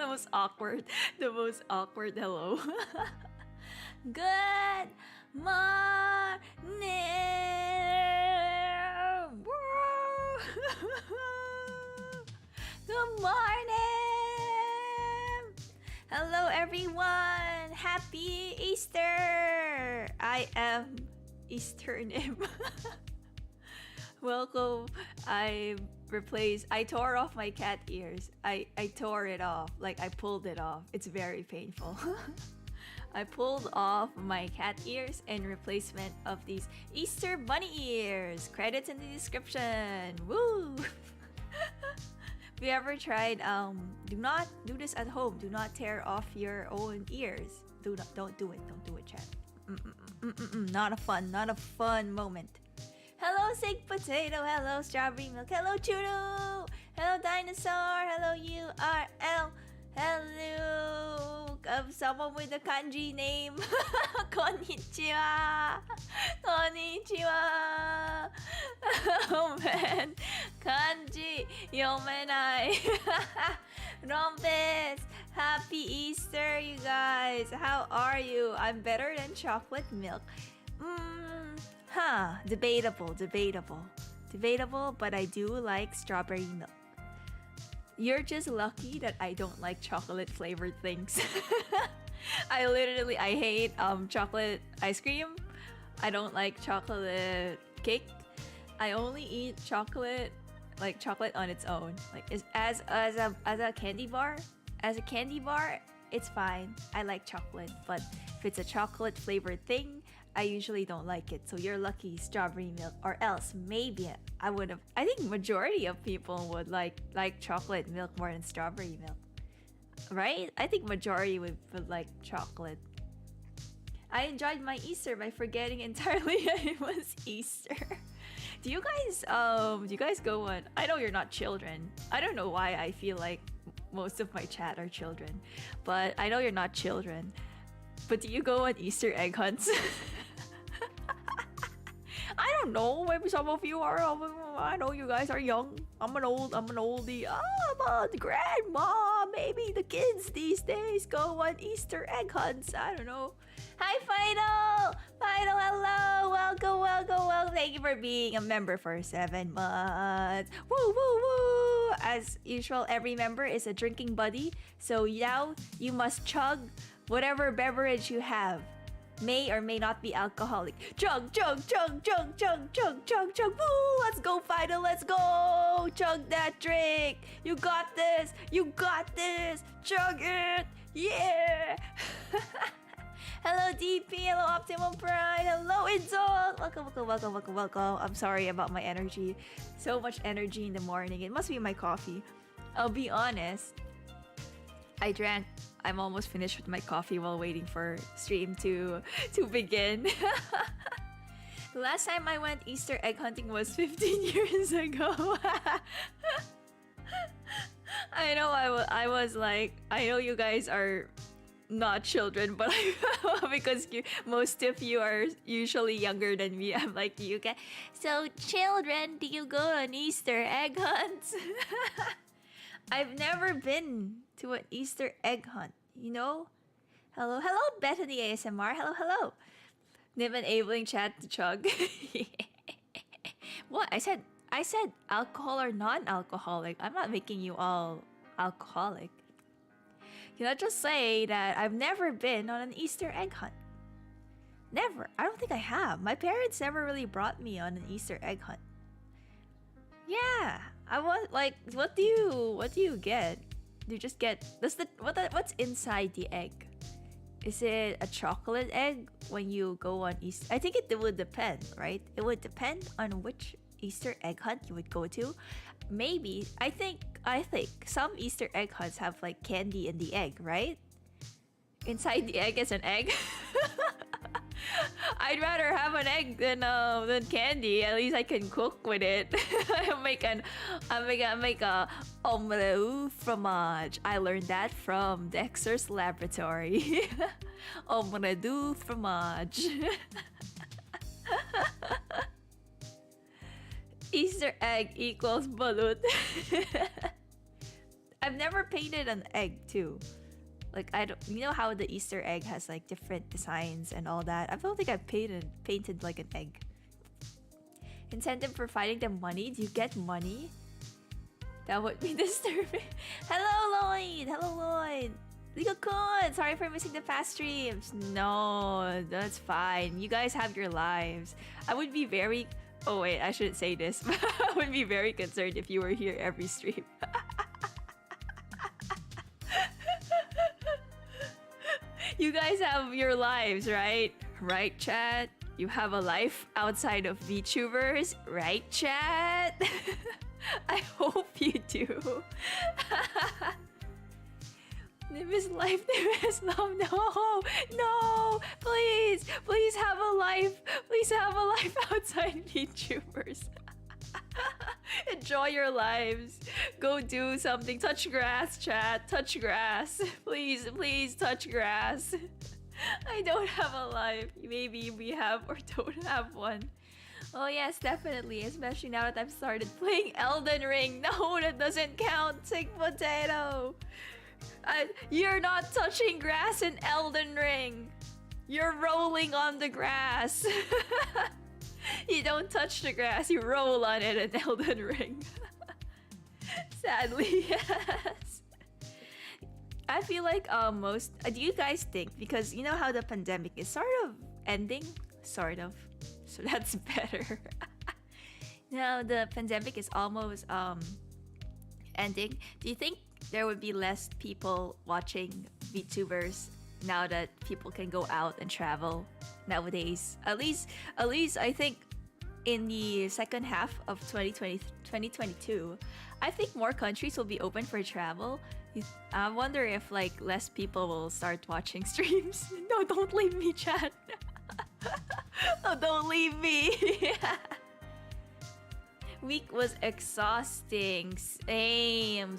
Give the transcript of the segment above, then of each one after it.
The most awkward hello. Good morning. Good morning. Hello, everyone. Happy Easter. I am Nym. Welcome. I tore off my cat ears. I tore it off. Like I pulled it off. It's very painful. I pulled off my cat ears in replacement of these Easter bunny ears. Credits in the description. Woo! Have you ever tried do not do this at home. Do not tear off your own ears. Don't do it, chat. Not a fun moment. Hello, Sig Potato. Hello, Strawberry Milk. Hello, Chudo. Hello, Dinosaur. Hello, URL. Hello, someone with a kanji name. Konnichiwa. Konnichiwa. Oh man, kanji yomenai. Rompis. Happy Easter, you guys. How are you? I'm better than chocolate milk. Debatable, but I do like strawberry milk. You're just lucky that I don't like chocolate flavored things. I hate chocolate ice cream. I don't like chocolate cake. I only eat chocolate, like chocolate on its own. Like as a candy bar. As a candy bar, it's fine. I like chocolate, but if it's a chocolate flavored thing, I usually don't like it. So you're lucky, strawberry milk, or else maybe I think majority of people would like chocolate milk more than strawberry milk, right? I think majority would like chocolate. I enjoyed my Easter by forgetting entirely it was Easter. Do you guys go on? I know you're not children. I don't know why I feel like most of my chat are children, but I know you're not children. But do you go on Easter egg hunts? I don't know. Maybe some of you are. I know you guys are young. I'm an oldie. I'm a grandma. Maybe the kids these days go on Easter egg hunts. I don't know. Hi, Final. Hello. Welcome. Thank you for being a member for 7 months. Woo. As usual, every member is a drinking buddy. So now you must chug whatever beverage you have. May or may not be alcoholic. Chug. Woo! Let's go, Fido. Let's go. Chug that drink. You got this. Chug it. Yeah. Hello, DP. Hello, Optimum Pride. Hello, Insult. Welcome. I'm sorry about my energy. So much energy in the morning. It must be my coffee. I'll be honest. I'm almost finished with my coffee while waiting for stream to begin. The last time I went Easter egg hunting was 15 years ago. I know I was like, I know you guys are not children, but because most of you are usually younger than me, I'm like, you guys. So children, do you go on Easter egg hunts? I've never been to an Easter egg hunt, you know? Hello, Bethany ASMR. Hello. Nym enabling chat to chug. What? I said alcohol or non-alcoholic. I'm not making you all alcoholic. Can I just say that I've never been on an Easter egg hunt? Never. I don't think I have. My parents never really brought me on an Easter egg hunt. Yeah. I want like what do you get? Do you just get what's inside the egg? Is it a chocolate egg when you go on Easter? I think it would depend, right? It would depend on which Easter egg hunt you would go to. Maybe I think some Easter egg hunts have like candy in the egg, right? Inside the egg is an egg. I'd rather have an egg than candy. At least I can cook with it. I make a omelette au fromage. I learned that from Dexter's laboratory. Omelette au fromage. Easter egg equals balut. I've never painted an egg too. Like I don't, you know how the Easter egg has like different designs and all that. I don't think I've painted like an egg. Incentive for finding them money. Do you get money? That would be disturbing. Hello Lloyd. Hello Lloyd. Legal Kun. Sorry for missing the past streams. No, that's fine. You guys have your lives. I would be very. Oh wait, I shouldn't say this. I would be very concerned if you were here every stream. You guys have your lives, right? Right, chat? You have a life outside of VTubers, right, chat? I hope you do. Nym is life, Nym is love. No, no, please, please have a life. Please have a life outside VTubers. Enjoy your lives. Go do something. Touch grass, chat. Touch grass. Please, please touch grass. I don't have a life. Maybe we have or don't have one. Oh yes, definitely. Especially now that I've started playing Elden Ring. No, that doesn't count. Sick potato. You're not touching grass in Elden Ring. You're rolling on the grass. You don't touch the grass, you roll on it in Elden Ring. Sadly, yes. I feel like most... do you guys think, because you know how the pandemic is sort of ending? Sort of. So that's better. Now the pandemic is almost ending. Do you think there would be less people watching VTubers now that people can go out and travel nowadays? At least I think in the second half of 2022, I think more countries will be open for travel. I wonder if like less people will start watching streams. No, don't leave me, chat. Oh, don't leave me. Week was exhausting. Same.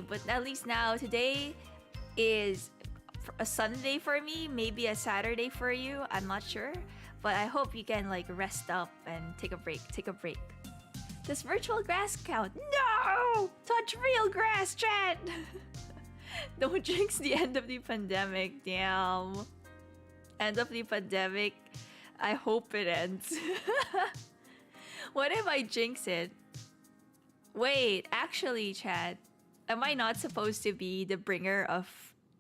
But at least now, today is a Sunday for me, maybe a Saturday for you. I'm not sure. But I hope you can like rest up and take a break. Does virtual grass count? No! Touch real grass, chat! Don't jinx the end of the pandemic. Damn. End of the pandemic. I hope it ends. What if I jinx it? Wait, actually, chat, am I not supposed to be the bringer of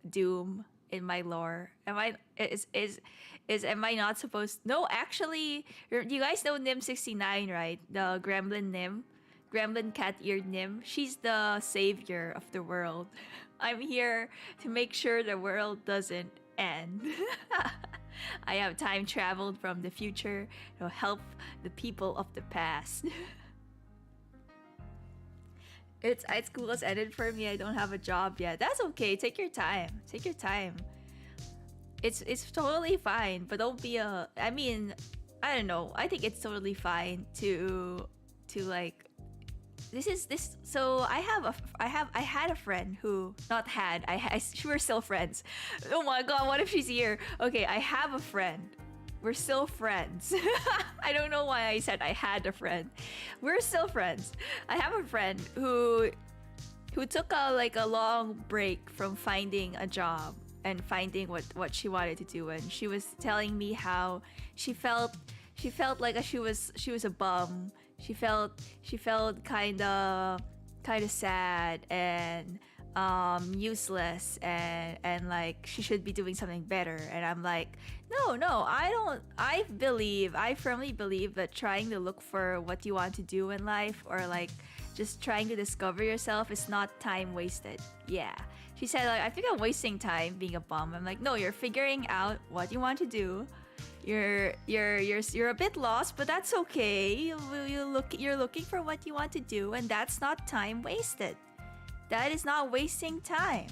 doom in my lore? Am I not supposed? No, actually, you guys know Nym69, right? The Gremlin Nym, Gremlin cat-eared Nym. She's the savior of the world. I'm here to make sure the world doesn't end. I have time traveled from the future to help the people of the past. It's school has ended for me. I don't have a job yet. That's okay. Take your time. Take your time. It's totally fine. But don't be a. I mean, I don't know. I think it's totally fine to like. This. So I had a friend who not had. We're still friends. Oh my god. What if she's here? Okay. I have a friend. We're still friends. I don't know why I said I had a friend. We're still friends. I have a friend who took a long break from finding a job and finding what she wanted to do, and she was telling me how she felt like she was a bum. She felt kind of sad and useless and like she should be doing something better. And I'm like, no, I don't. I firmly believe that trying to look for what you want to do in life, or like just trying to discover yourself, is not time wasted. Yeah. She said, like, I think I'm wasting time being a bum. I'm like, no, you're figuring out what you want to do. You're a bit lost, but that's okay. You're looking for what you want to do, and that's not time wasted. That is not wasting time.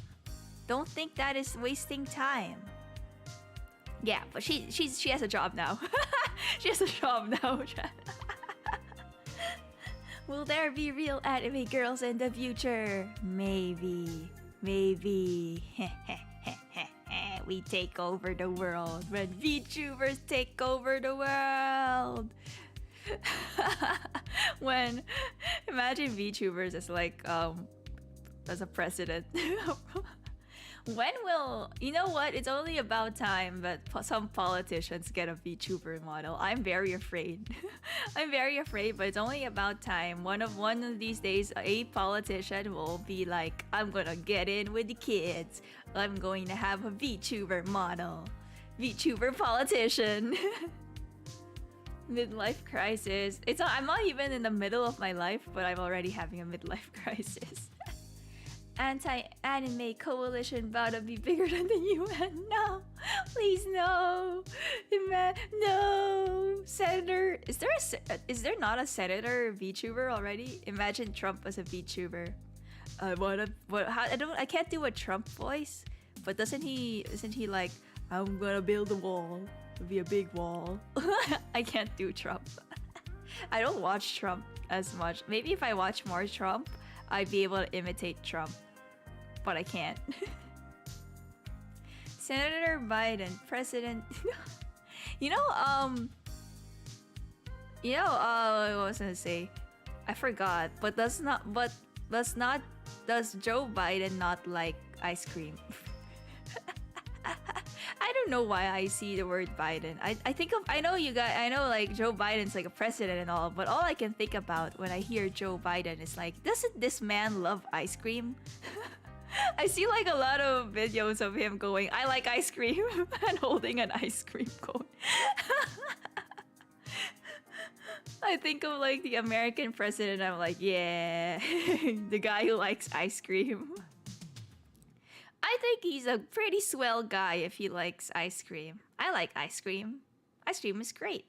Don't think that is wasting time. Yeah, but she has a job now. She has a job now. Will there be real anime girls in the future? Maybe. We take over the world when VTubers take over the world. When imagine VTubers as like as a president. When will you know what? It's only about time that some politicians get a VTuber model. I'm very afraid. I'm very afraid, but it's only about time. One of these days, a politician will be like, "I'm gonna get in with the kids. I'm going to have a VTuber model, VTuber politician." Midlife crisis. I'm not even in the middle of my life, but I'm already having a midlife crisis. Anti-anime coalition about to be bigger than the UN. No, please no. No. Senator, is there not a senator VTuber already? Imagine Trump as a VTuber. I can't do a Trump voice, but isn't he like, I'm gonna build a wall. It'll be a big wall. I can't do Trump. I don't watch Trump as much. Maybe if I watch more Trump, I'd be able to imitate Trump. But I can't. Senator Biden, President. What was I gonna say? I forgot. Does Joe Biden not like ice cream? I don't know why I see the word Biden. I know like Joe Biden's like a president and all, but all I can think about when I hear Joe Biden is like, doesn't this man love ice cream? I see like a lot of videos of him going, I like ice cream, and holding an ice cream cone. I think of like the American president, I'm like, yeah, the guy who likes ice cream. I think he's a pretty swell guy if he likes ice cream. I like ice cream. Ice cream is great.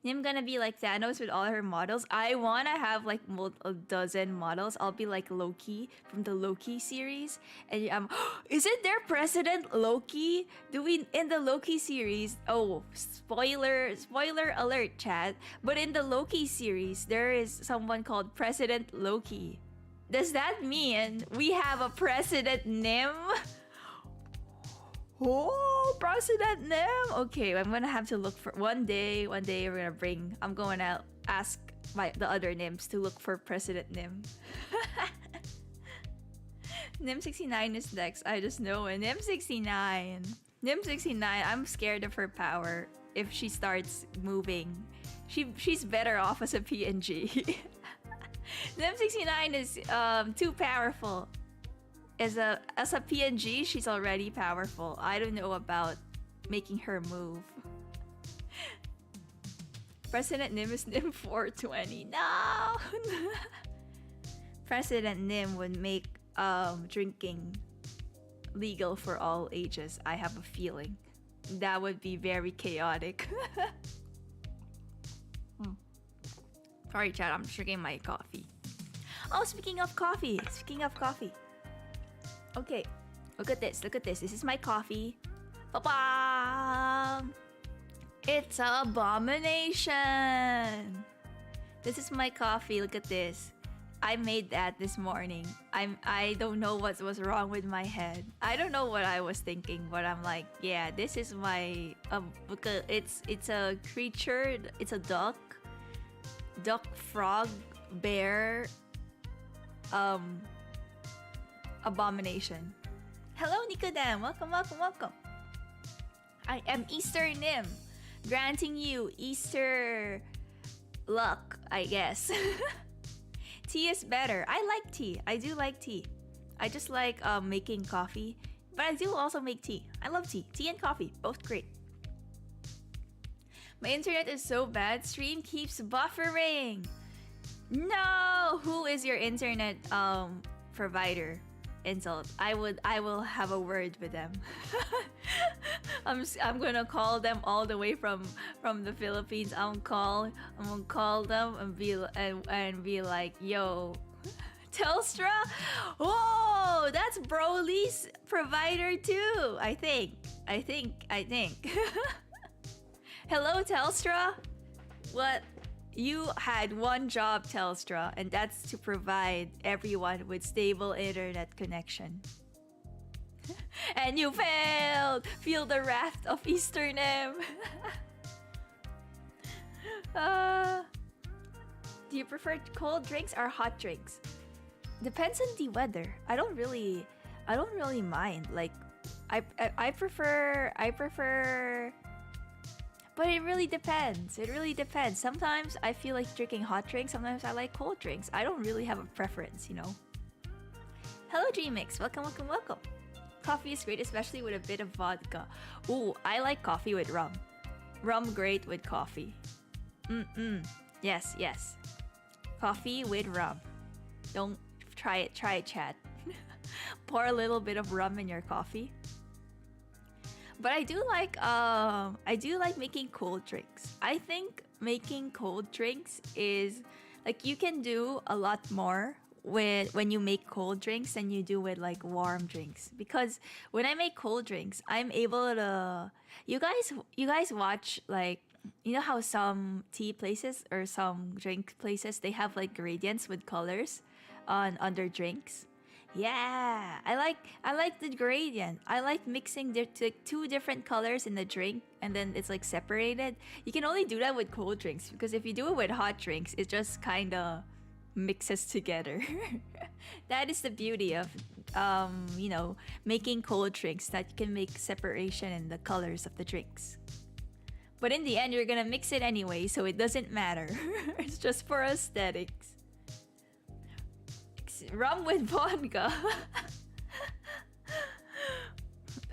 Nym gonna be like Thanos with all her models. I wanna have like a dozen models. I'll be like Loki from the Loki series. And isn't there President Loki? In the Loki series? Oh, spoiler alert, chat. But in the Loki series, there is someone called President Loki. Does that mean we have a President Nym? Oh, President Nym. Okay, I'm gonna have to look for one day. I'm going to ask the other Nyms to look for President Nym. Nym 69 is next. I just know it. Nym 69. I'm scared of her power. If she starts moving, she's better off as a PNG. Nym 69 is too powerful. As a PNG, she's already powerful. I don't know about making her move. President Nym is Nym 420. No! President Nym would make drinking legal for all ages. I have a feeling. That would be very chaotic. Sorry, chat. I'm drinking my coffee. Oh, speaking of coffee. Okay, look at this. This is my coffee. Ba-bam! It's an abomination. This is my coffee. Look at this. I made that this morning. I don't know what was wrong with my head. I don't know what I was thinking, but I'm like, yeah, this is my it's a creature. It's a duck, frog, bear, abomination. Hello, Nicodem. Welcome. I am Easter Nym, granting you Easter luck, I guess. Tea is better. I like tea. I do like tea. I just like making coffee, but I do also make tea. I love tea. Tea and coffee, both great. My internet is so bad. Stream keeps buffering. No! Who is your internet provider? Insult. I will have a word with them. I'm gonna call them all the way from the Philippines. I'm gonna call them and be like, yo, Telstra. Oh, that's Broly's provider too. I think. Hello, Telstra. What? You had one job, Telstra, and that's to provide everyone with stable internet connection. And you failed! Feel the wrath of Easter Nym. Do you prefer cold drinks or hot drinks? Depends on the weather. I don't really mind. Like, I prefer. But it really depends. It really depends. Sometimes I feel like drinking hot drinks. Sometimes I like cold drinks. I don't really have a preference, you know. Hello, Gmix. Welcome, welcome, welcome. Coffee is great, especially with a bit of vodka. Ooh, I like coffee with rum. Rum great with coffee. Yes, yes. Coffee with rum. Don't try it, chat. Pour a little bit of rum in your coffee. But I do like making cold drinks. I think making cold drinks is like you can do a lot more with when you make cold drinks than you do with like warm drinks, because when I make cold drinks, I'm able to you guys watch, like, you know how some tea places or some drink places, they have like gradients with colors on their drinks. Yeah, I like the gradient. I like mixing two different colors in the drink and then it's like separated. You can only do that with cold drinks, because if you do it with hot drinks, it just kind of mixes together. That is the beauty of you know, making cold drinks, that you can make separation in the colors of the drinks. But in the end, you're gonna mix it anyway, so it doesn't matter. It's just for aesthetics. Rum with vodka.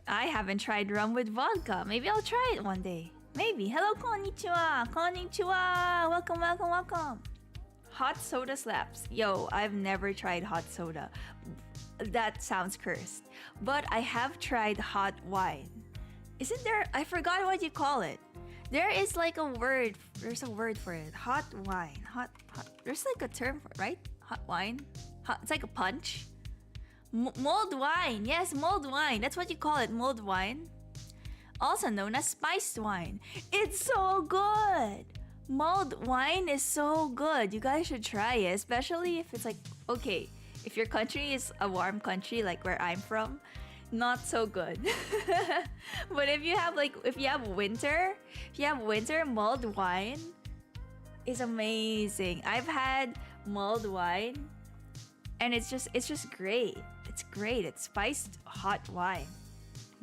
I haven't tried rum with vodka. Maybe I'll try it one day. Maybe. Hello, konnichiwa. Konnichiwa. Welcome, welcome, welcome. Hot soda slaps. Yo, I've never tried hot soda. That sounds cursed. But I have tried hot wine. Isn't there? I forgot what you call it. There is like a word. There's a word for it. Hot wine. Hot. There's like a term for it, right? Hot wine. It's like a punch. Mulled wine. Yes, mulled wine. That's what you call it, mulled wine. Also known as spiced wine. It's so good. Mulled wine is so good. You guys should try it, especially if it's like, okay, if your country is a warm country like where I'm from, not so good. But if you have winter, mulled wine is amazing. I've had mulled wine and it's just great. It's great. It's spiced hot wine.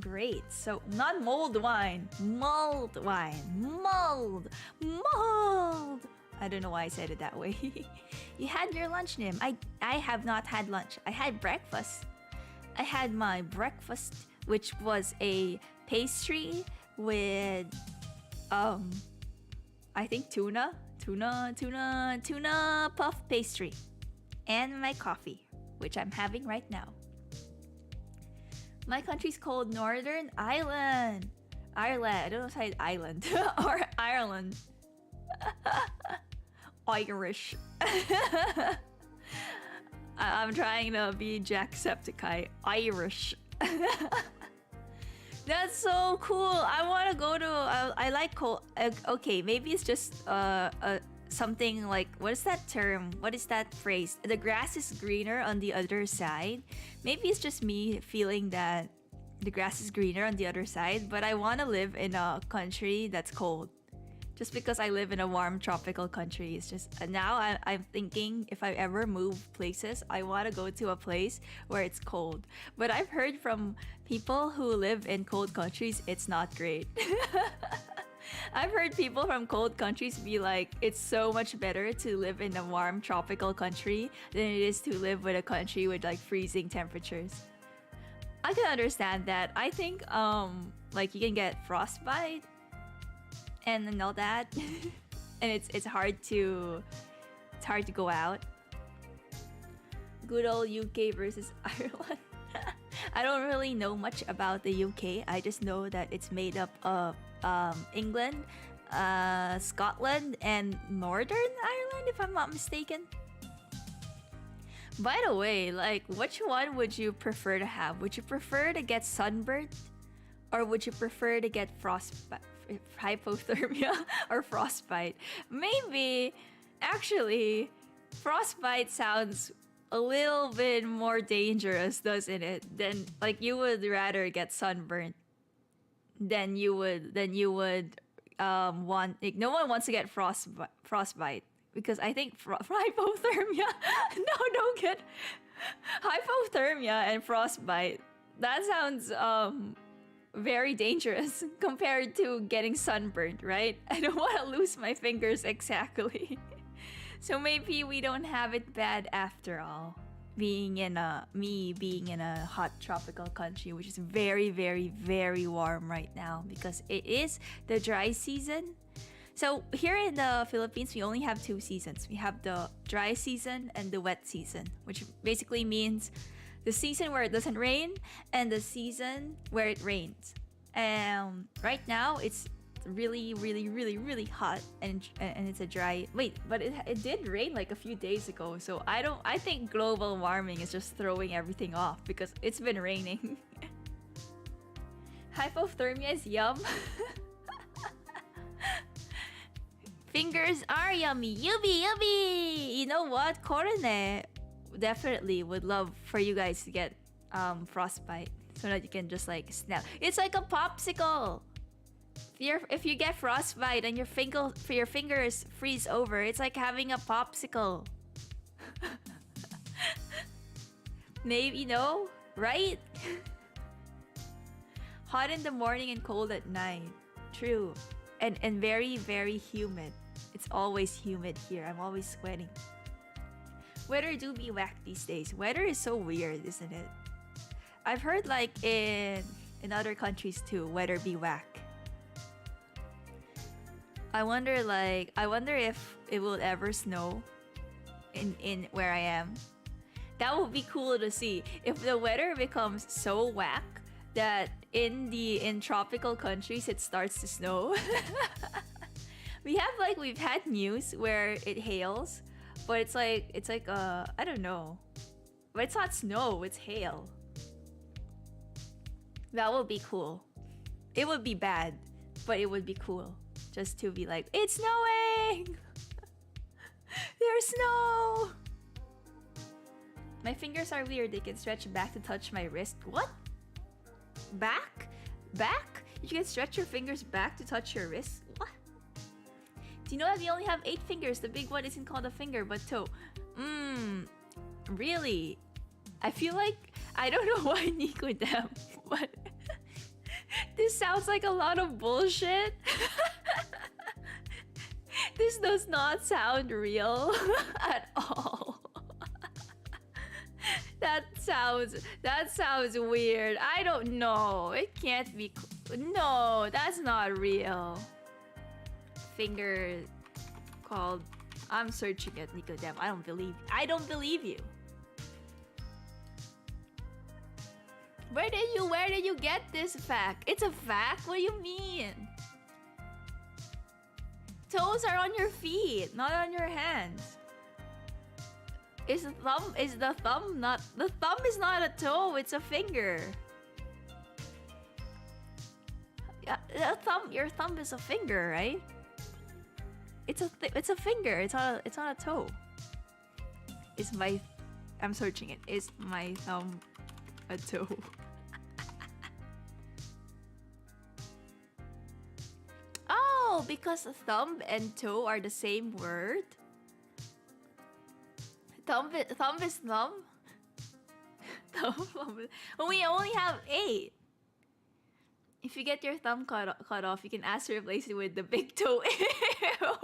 Great. So not mulled wine, mulled wine. Mulled. I don't know why I said it that way. You had your lunch, Nym. I have not had lunch. I had breakfast. I had my breakfast, which was a pastry with I think tuna puff pastry, and my coffee, which I'm having right now. My country's called Northern Ireland. Ireland. I don't know if I said island or Ireland. Irish. I'm trying to be Jacksepticeye. Irish. That's so cool. I want to go to. I like cold. Okay, maybe it's just something like, what is that term? What is that phrase? The grass is greener on the other side. Maybe it's just me feeling that the grass is greener on the other side, but I want to live in a country that's cold. Just because I live in a warm tropical country, it's just now I'm thinking if I ever move places, I want to go to a place where it's cold. But I've heard from people who live in cold countries, it's not great. I've heard people from cold countries be like, it's so much better to live in a warm tropical country than it is to live with a country with like freezing temperatures. I can understand that. I think like you can get frostbite and all that. And it's hard to go out. Good old UK versus Ireland. I don't really know much about the UK. I just know that it's made up of England, Scotland, and Northern Ireland, if I'm not mistaken. By the way, like, which one would you prefer to have? Would you prefer to get sunburned, or would you prefer to get hypothermia or frostbite? Maybe, actually, frostbite sounds a little bit more dangerous, doesn't it? Than, like, you would rather get sunburned than you would want, like, no one wants to get frostbite because I think hypothermia. No, don't get hypothermia and frostbite. That sounds very dangerous compared to getting sunburned, right? I don't want to lose my fingers exactly. So maybe we don't have it bad after all. Being in a hot tropical country, which is very, very, very warm right now because it is the dry season. So here in the Philippines, we only have two seasons. We have the dry season and the wet season, which basically means the season where it doesn't rain and the season where it rains. And right now it's really, really, really, really hot and it's a dry. Wait, but it did rain like a few days ago. So I think global warming is just throwing everything off because it's been raining. Hypothermia is yum. Fingers are yummy. Yubi, yubi. You know what? Korone definitely would love for you guys to get frostbite so that you can just like snap. It's like a popsicle. If you get frostbite and your fingers freeze over, it's like having a popsicle. Maybe, no, right? Hot in the morning and cold at night. True. And very, very humid. It's always humid here. I'm always sweating. Weather do be whack these days. Weather is so weird, isn't it? I've heard like in other countries too, weather be whack. I wonder if it will ever snow in where I am. That would be cool to see if the weather becomes so whack that in tropical countries it starts to snow. We've had news where it hails, but it's like I don't know. But it's not snow, it's hail. That would be cool. It would be bad, but it would be cool. Just to be like, it's snowing! There's snow! My fingers are weird. They can stretch back to touch my wrist. What? Back? Back? You can stretch your fingers back to touch your wrist? What? Do you know that we only have 8 fingers? The big one isn't called a finger, but toe. Really? I feel like... I don't know why Nico them, but... This sounds like a lot of bullshit. This does not sound real at all. That sounds weird. I don't know. It can't be. No, that's not real. Finger called. I'm searching it, Nicodem. I don't believe you. Where did you get this fact? It's a fact? What do you mean? Toes are on your feet, not on your hands. Is the thumb not the thumb is not a toe, it's a finger. Yeah, your thumb is a finger, right? It's a finger. It's not a toe. I'm searching it. Is my thumb a toe? Oh, because thumb and toe are the same word. Thumb is thumb. We only have 8. If you get your thumb cut off, you can ask to replace it with the big toe. Ew.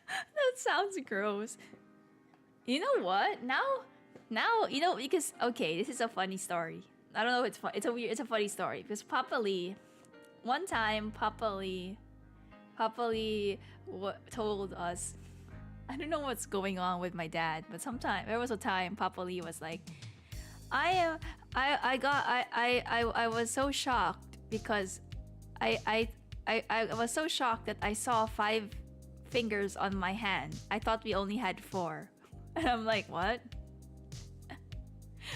That sounds gross. You know what? Now you know, because okay, this is a funny story. I don't know if it's fun. It's a funny story because Papa Lee, one time Papa Lee told us, I don't know what's going on with my dad, but there was a time Papa Lee was like, I was so shocked because I was so shocked that I saw 5 fingers on my hand. I thought we only had 4. And I'm like, what?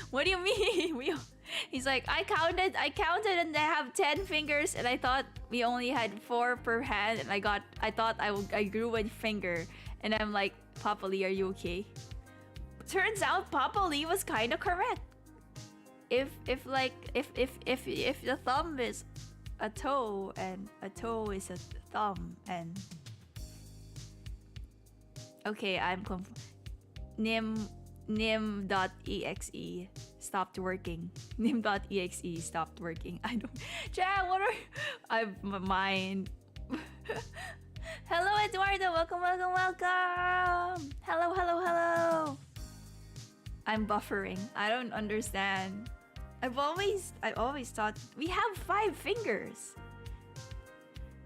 What do you mean? He's like, I counted and I have 10 fingers and I thought we only had 4 per hand and I thought I grew a finger. And I'm like, Papa Lee, are you okay? Turns out Papa Lee was kind of correct. If the thumb is a toe and a toe is a thumb and Okay, Nym nym.exe stopped working. Nym.exe stopped working. I don't. Chat, what are? My mind. Hello, Eduardo. Welcome, welcome, welcome. Hello, hello, hello. I'm buffering. I don't understand. I always thought we have 5 fingers.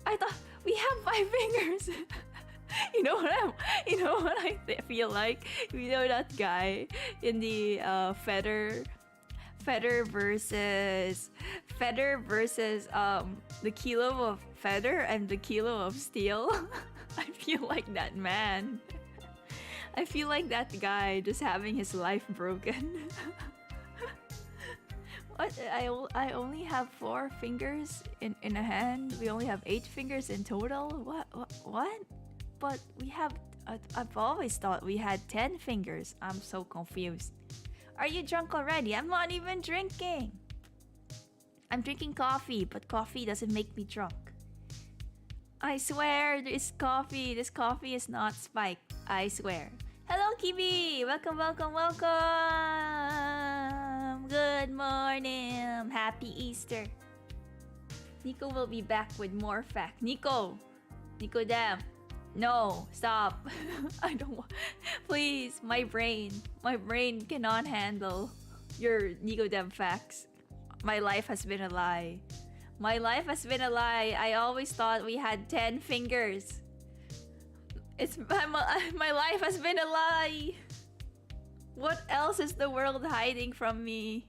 I thought we have 5 fingers. You know what I feel like? You know that guy in the feather versus the kilo of feather and the kilo of steel. I feel like that man. I feel like that guy just having his life broken. What? I only have 4 fingers in a hand. We only have 8 fingers in total. What? But we have. I've always thought we had 10 fingers. I'm so confused. Are you drunk already? I'm not even drinking. I'm drinking coffee, but coffee doesn't make me drunk. I swear, this coffee is not spiked. I swear. Hello, Kibi! Welcome, welcome, welcome! Good morning! Happy Easter! Nico will be back with more facts. Nico! Damn! No! Stop! I don't want... Please, my brain cannot handle your Nico Dem facts. My life has been a lie. My life has been a lie. I always thought we had 10 fingers. My life has been a lie. What else is the world hiding from me?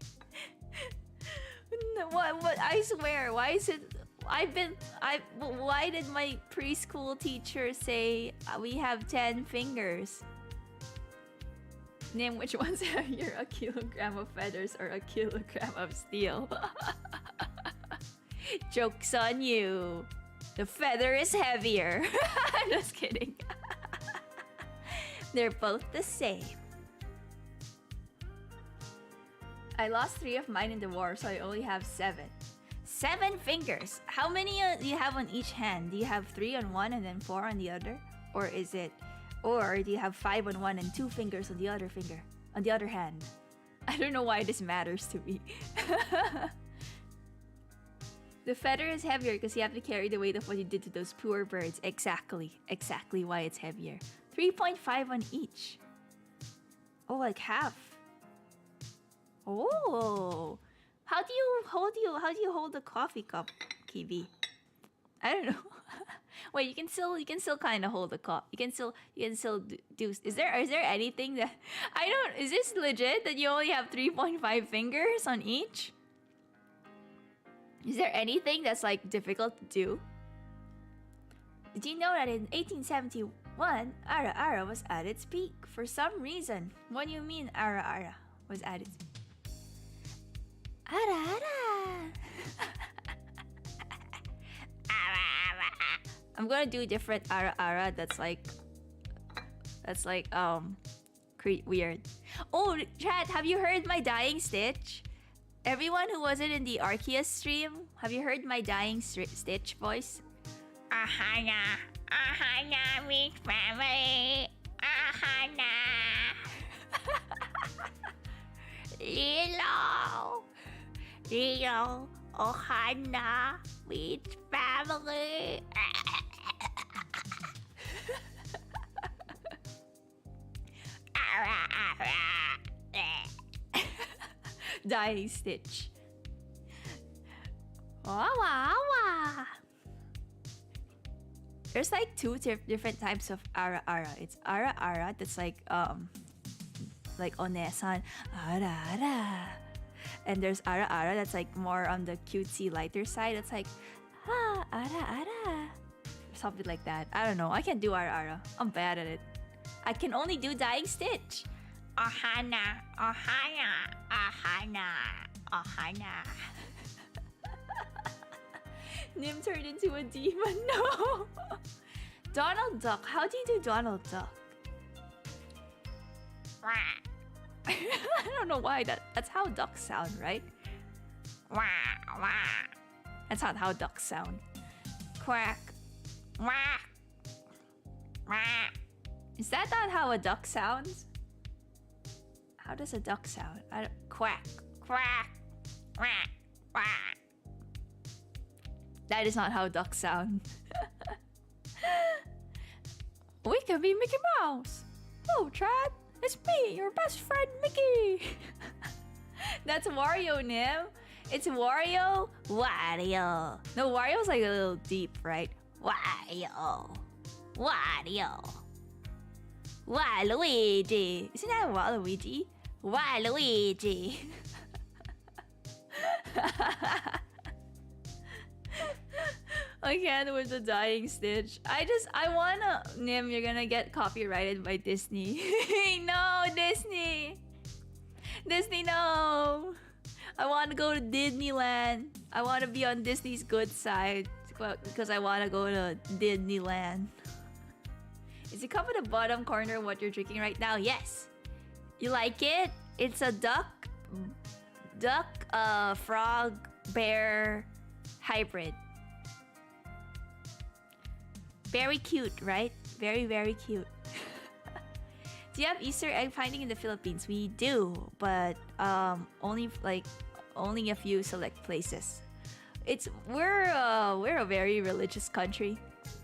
What? I swear. Why is it? Why did my preschool teacher say we have 10 fingers? Name which one's heavier, a kilogram of feathers or a kilogram of steel? Joke's on you. The feather is heavier. I'm just kidding. They're both the same. I lost 3 of mine in the war, so I only have 7. 7 fingers. How many do you have on each hand? Do you have 3 on one and then 4 on the other? Or do you have 5 on one and 2 fingers on the other hand? I don't know why this matters to me. The feather is heavier because you have to carry the weight of what you did to those poor birds. Exactly why it's heavier. 3.5 on each. Oh, like half. Oh, how do you hold the coffee cup, Kiwi? I don't know. Wait, you can still kind of hold the cup. You can still do. Is there anything that I don't? Is this legit that you only have 3.5 fingers on each? Is there anything that's like difficult to do? Did you know that in 1871, Ara Ara was at its peak for some reason? What do you mean Ara Ara was at its peak? Ara Ara! Ara Ara! I'm gonna do different Ara Ara that's like weird. Oh, chat, have you heard my dying stitch? Everyone who wasn't in the Arceus stream, have you heard my dying stitch voice? Ahana, with family. Ahana. Lilo, Ohana, with family. Dying stitch. Wawa. There's like 2 different types of Ara Ara. It's Ara Ara that's like Onesan Ara Ara. And there's Ara Ara that's like more on the cutesy lighter side. It's like Ara Ara. Something like that. I don't know. I can't do Ara Ara. I'm bad at it. I can only do dying stitch. Ohana. Nym turned into a demon. No. Donald Duck. How do you do Donald Duck? I don't know why that's how ducks sound, right? That's not how ducks sound. Quack. Is that not how a duck sounds? How does a duck sound? Quack, quack, quack, quack. That is not how ducks sound. We can be Mickey Mouse. Oh, Chad, it's me, your best friend, Mickey. That's Wario, Nym. It's Wario. Wario. No, Wario's like a little deep, right? Wario. Wario. Waluigi. Isn't that Waluigi? Waluigi. I can't with the dying Stitch. I wanna... Nym, you're gonna get copyrighted by Disney. No, Disney! Disney, no! I want to go to Disneyland. I want to be on Disney's good side because I want to go to Disneyland. Is it up in the bottom corner what you're drinking right now? Yes. You like it? It's a duck, frog, bear hybrid. Very cute, right? Very, very cute. Do you have Easter egg finding in the Philippines? We do, but only a few select places. We're a very religious country.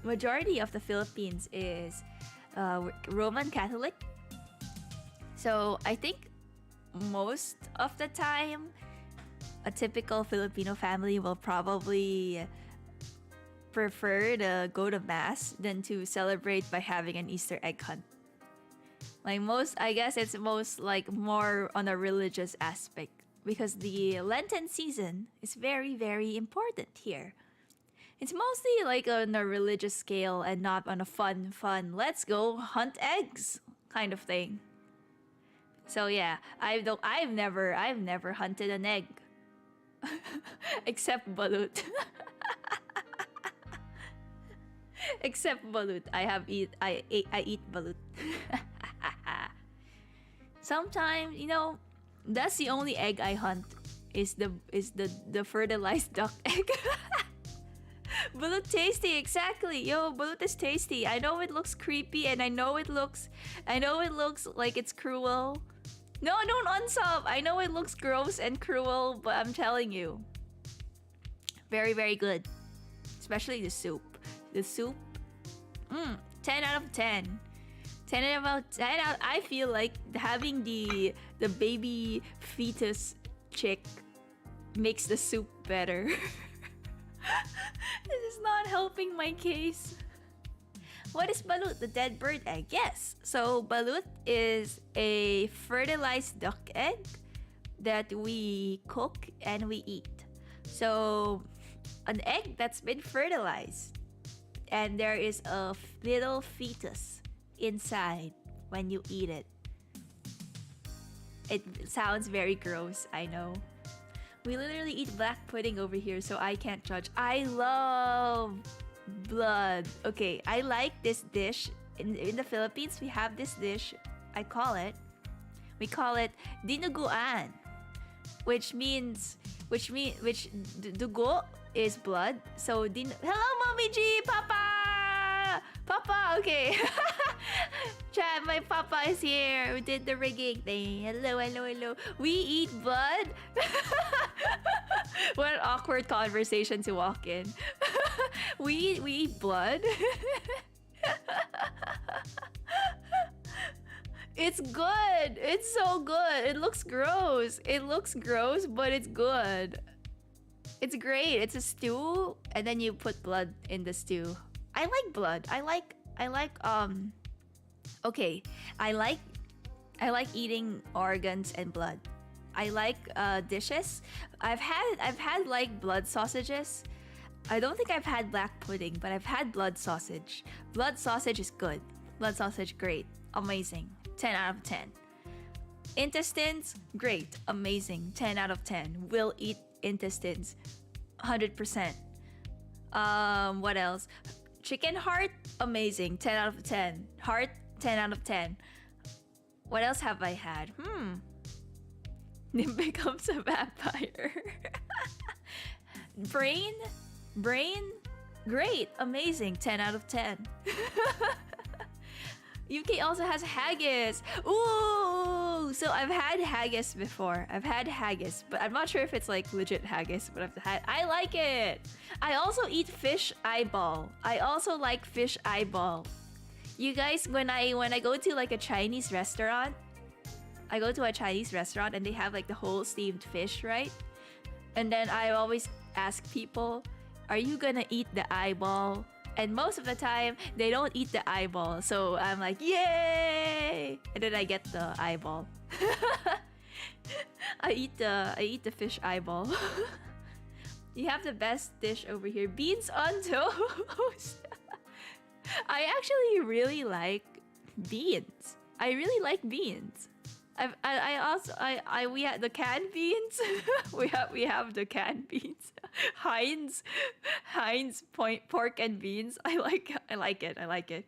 Majority of the Philippines is Roman Catholic. So I think most of the time, a typical Filipino family will probably prefer to go to mass than to celebrate by having an Easter egg hunt. I guess it's more on a religious aspect because the Lenten season is very, very important here. It's mostly like on a religious scale and not on a fun, let's go hunt eggs kind of thing. So yeah, I've never hunted an egg. Except balut. Except balut. I eat balut. Sometimes, that's the only egg I hunt is the fertilized duck egg. Balut tasty, exactly. Yo, balut is tasty. I know it looks creepy and I know it looks like it's cruel. No, don't unsub. I know it looks gross and cruel, but I'm telling you. Very, very good. Especially the soup. The soup. 10 out of 10. 10 out of 10. I feel like having the baby fetus chick makes the soup better. This is not helping my case. What is balut? The dead bird egg. Yes. So balut is a fertilized duck egg that we cook and we eat. So an egg that's been fertilized and there is a little fetus inside when you eat it. It sounds very gross, I know. We literally eat black pudding over here, so I can't judge. I love blood. Okay, I like this dish. In the Philippines, we have this dish. We call it dinuguan, which dugo is blood. So hello, Mommy G, Papa, okay. Chat, my papa is here. We did the rigging thing. Hello. We eat blood. What an awkward conversation to walk in. we eat blood. It's good. It's so good. It looks gross, but it's good. It's great. It's a stew, and then you put blood in the stew. I like blood. I like eating organs and blood. I like dishes. I've had like blood sausages. I don't think I've had black pudding, but I've had blood sausage. Blood sausage is good. Blood sausage, great. Amazing. 10 out of 10. Intestines, great. Amazing. 10 out of 10. Will eat intestines. 100%. What else? Chicken heart, amazing. 10 out of 10. Heart, 10 out of 10. What else have I had? Nym becomes a vampire. Brain, great, amazing. 10 out of 10. UK also has haggis. Ooh, so I've had haggis before. I've had haggis, but I'm not sure if it's like legit haggis. But I've had. I like it. I also eat fish eyeball. I also like fish eyeball. You guys, when I go to like a Chinese restaurant, I go to a Chinese restaurant and they have like the whole steamed fish, right? And then I always ask people, "Are you gonna eat the eyeball?" And most of the time, they don't eat the eyeball. So I'm like, yay! And then I get the eyeball. I eat the fish eyeball. You have the best dish over here. Beans on toast. I actually really like beans. I really like beans. We have the canned beans. we have the canned beans. Heinz pork and beans. I like it.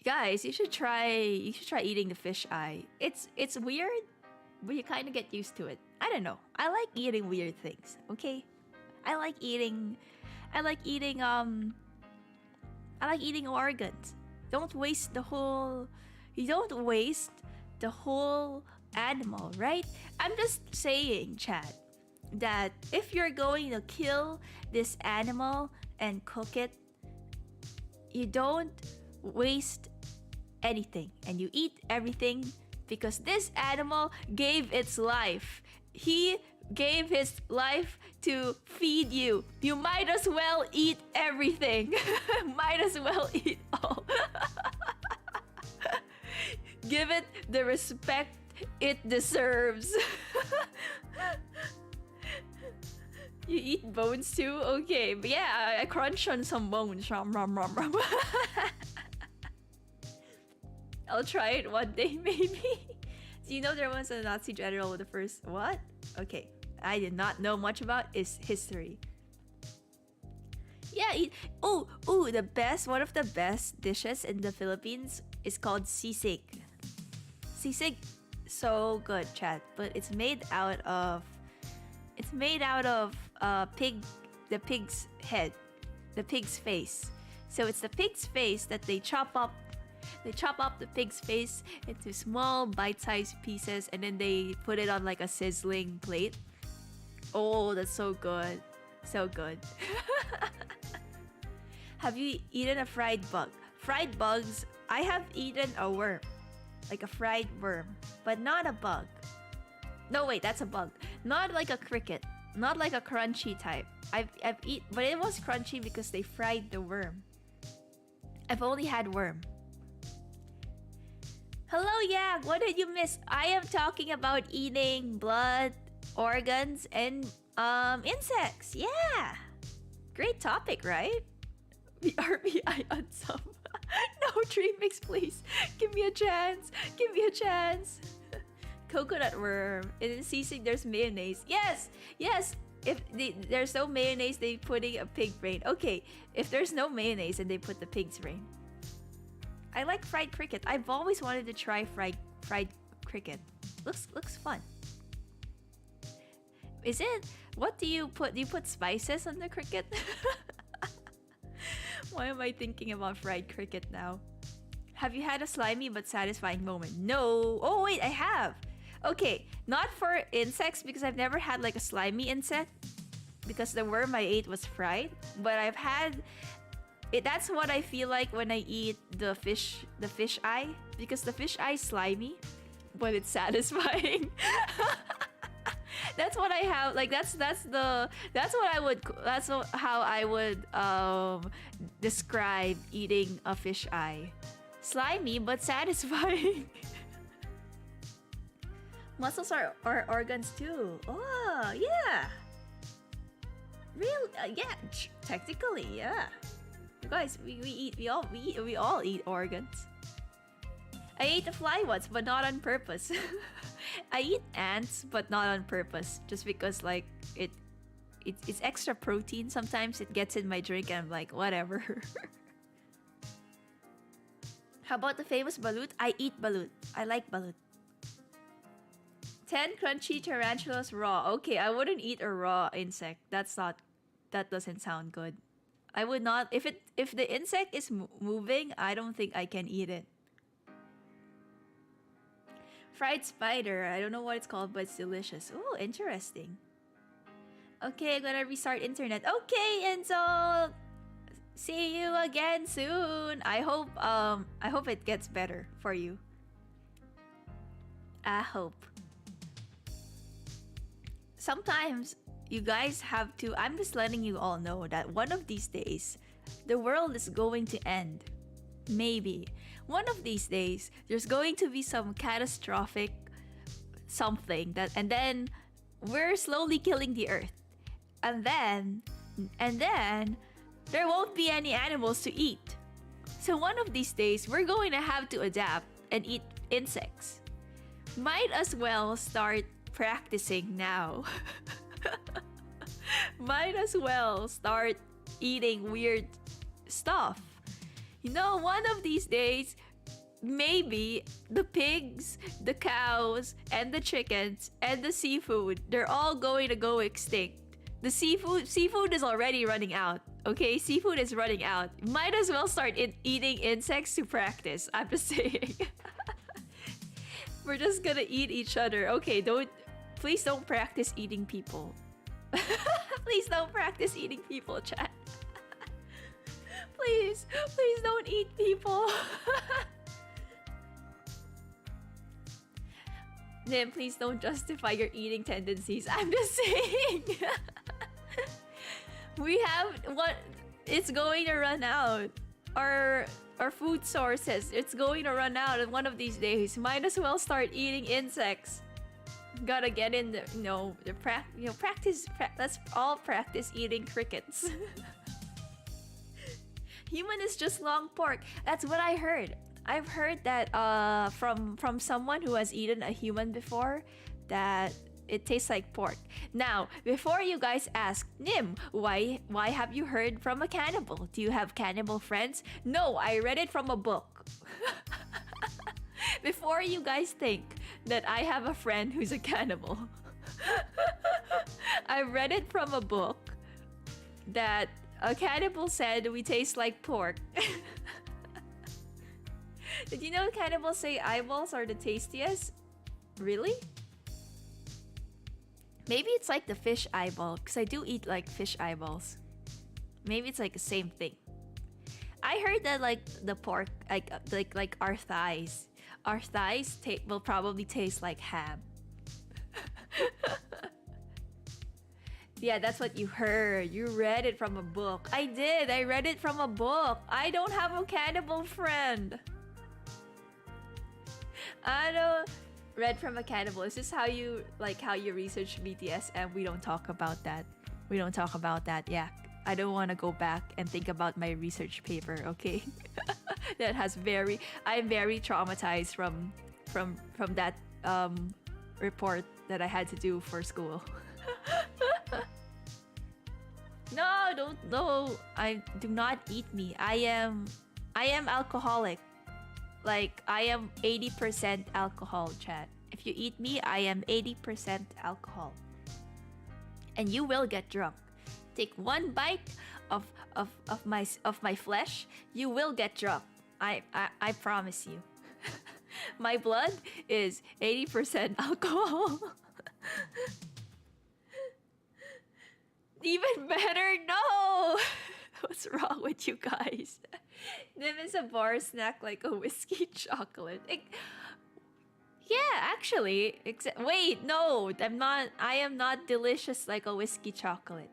Guys, you should try eating the fish eye. It's weird, but you kind of get used to it. I don't know. I like eating weird things, okay? I like eating organs. Don't waste the whole You don't waste the whole animal, right? I'm just saying, Chad, that if you're going to kill this animal and cook it, you don't waste anything and you eat everything because this animal gave its life. He gave his life to feed you. You might as well eat everything. Might as well eat all. Give it the respect it deserves. You eat bones too? Okay, but yeah, I crunch on some bones. Rum, rum, rum, rum. I'll try it one day, maybe. Do you know there was a Nazi general with the first... What? Okay, I did not know much about his history. Yeah, the best, one of the best dishes in the Philippines is called sisig. Sisig, so good, chat. But it's made out of the pig's head, the pig's face. So it's the pig's face that they chop up. They chop up the pig's face into small bite-sized pieces and then they put it on like a sizzling plate. Oh, that's so good. So good. Have you eaten a fried bug? Fried bugs, I have eaten a worm. Like a fried worm, but not a bug. No, wait, that's a bug. Not like a cricket. Not like a crunchy type. I've eaten, but it was crunchy because they fried the worm. I've only had worm. Hello, Yak. What did you miss? I am talking about eating blood, organs, and insects. Yeah. Great topic, right? RBI on some. No, Dream Mix, please. Give me a chance. Give me a chance. Coconut worm. In sisig, there's mayonnaise. Yes! Yes! If there's no mayonnaise, they putting a pig brain. Okay, if there's no mayonnaise, and they put the pig's brain. I like fried cricket. I've always wanted to try fried cricket. Looks fun. Is it? What do you put? Do you put spices on the cricket? Why am I thinking about fried cricket now? Have you had a slimy but satisfying moment? No. Oh wait, I have. Okay, not for insects because I've never had like a slimy insect because the worm I ate was fried. But I've had it. That's what I feel like when I eat the fish eye, because the fish eye is slimy, but it's satisfying. That's what I have. Like that's how I would describe eating a fish eye. Slimy but satisfying. Muscles are organs too. Oh yeah. Real yeah. Technically yeah. You guys, we all eat organs. I ate a fly once, but not on purpose. I eat ants, but not on purpose, just because like it's extra protein. Sometimes it gets in my drink, and I'm like, whatever. How about the famous balut? I eat balut. I like balut. 10 crunchy tarantulas raw. Okay, I wouldn't eat a raw insect. That doesn't sound good. I would not if the insect is moving, I don't think I can eat it. Fried spider. I don't know what it's called, but it's delicious. Oh, interesting. Okay, I'm gonna restart internet. Okay, Enzo. See you again soon. I hope it gets better for you. I hope. Sometimes you guys have to, I'm just letting you all know that one of these days the world is going to end. Maybe. One of these days there's going to be some catastrophic something that, and then we're slowly killing the earth. And then there won't be any animals to eat. So one of these days we're going to have to adapt and eat insects. Might as well start practicing now. Might as well start eating weird stuff. You know, one of these days, maybe the pigs, the cows, and the chickens, and the seafood, they're all going to go extinct. The seafood is already running out. Okay, seafood is running out. Might as well start eating insects to practice. I'm just saying. We're just gonna eat each other. Okay, please don't practice eating people. Please don't practice eating people, chat. Please don't eat people. Nym, please don't justify your eating tendencies. I'm just saying. We have what? It's going to run out. Our food sources. It's going to run out in one of these days. Might as well start eating insects. Gotta get in the practice. Let's all practice eating crickets. Human is just long pork. That's what I heard. I've heard that from someone who has eaten a human before, that it tastes like pork. Now, before you guys ask, Nym, why have you heard from a cannibal? Do you have cannibal friends? No, I read it from a book. Before you guys think that I have a friend who's a cannibal, I read it from a book that a cannibal said we taste like pork. Did you know cannibals say eyeballs are the tastiest? Really? Maybe it's like the fish eyeball, because I do eat like fish eyeballs. Maybe it's like the same thing. I heard that like the pork, like our thighs. Our thighs will probably taste like ham. Yeah, that's what you heard. You read it from a book. I did. I read it from a book. I don't have a cannibal friend. I don't read from a cannibal. Is this how you research BTS and we don't talk about that? We don't talk about that. Yeah. I don't want to go back and think about my research paper, okay? I'm very traumatized from that report that I had to do for school. No, do not eat me. I am alcoholic. Like, I am 80% alcohol, chat. If you eat me, I am 80% alcohol. And you will get drunk. Take one bite of my flesh, you will get drunk. I promise you. My blood is 80% alcohol. Even better, no! What's wrong with you guys? Nym is a bar snack like a whiskey chocolate. Yeah, actually. Wait, no, I am not delicious like a whiskey chocolate.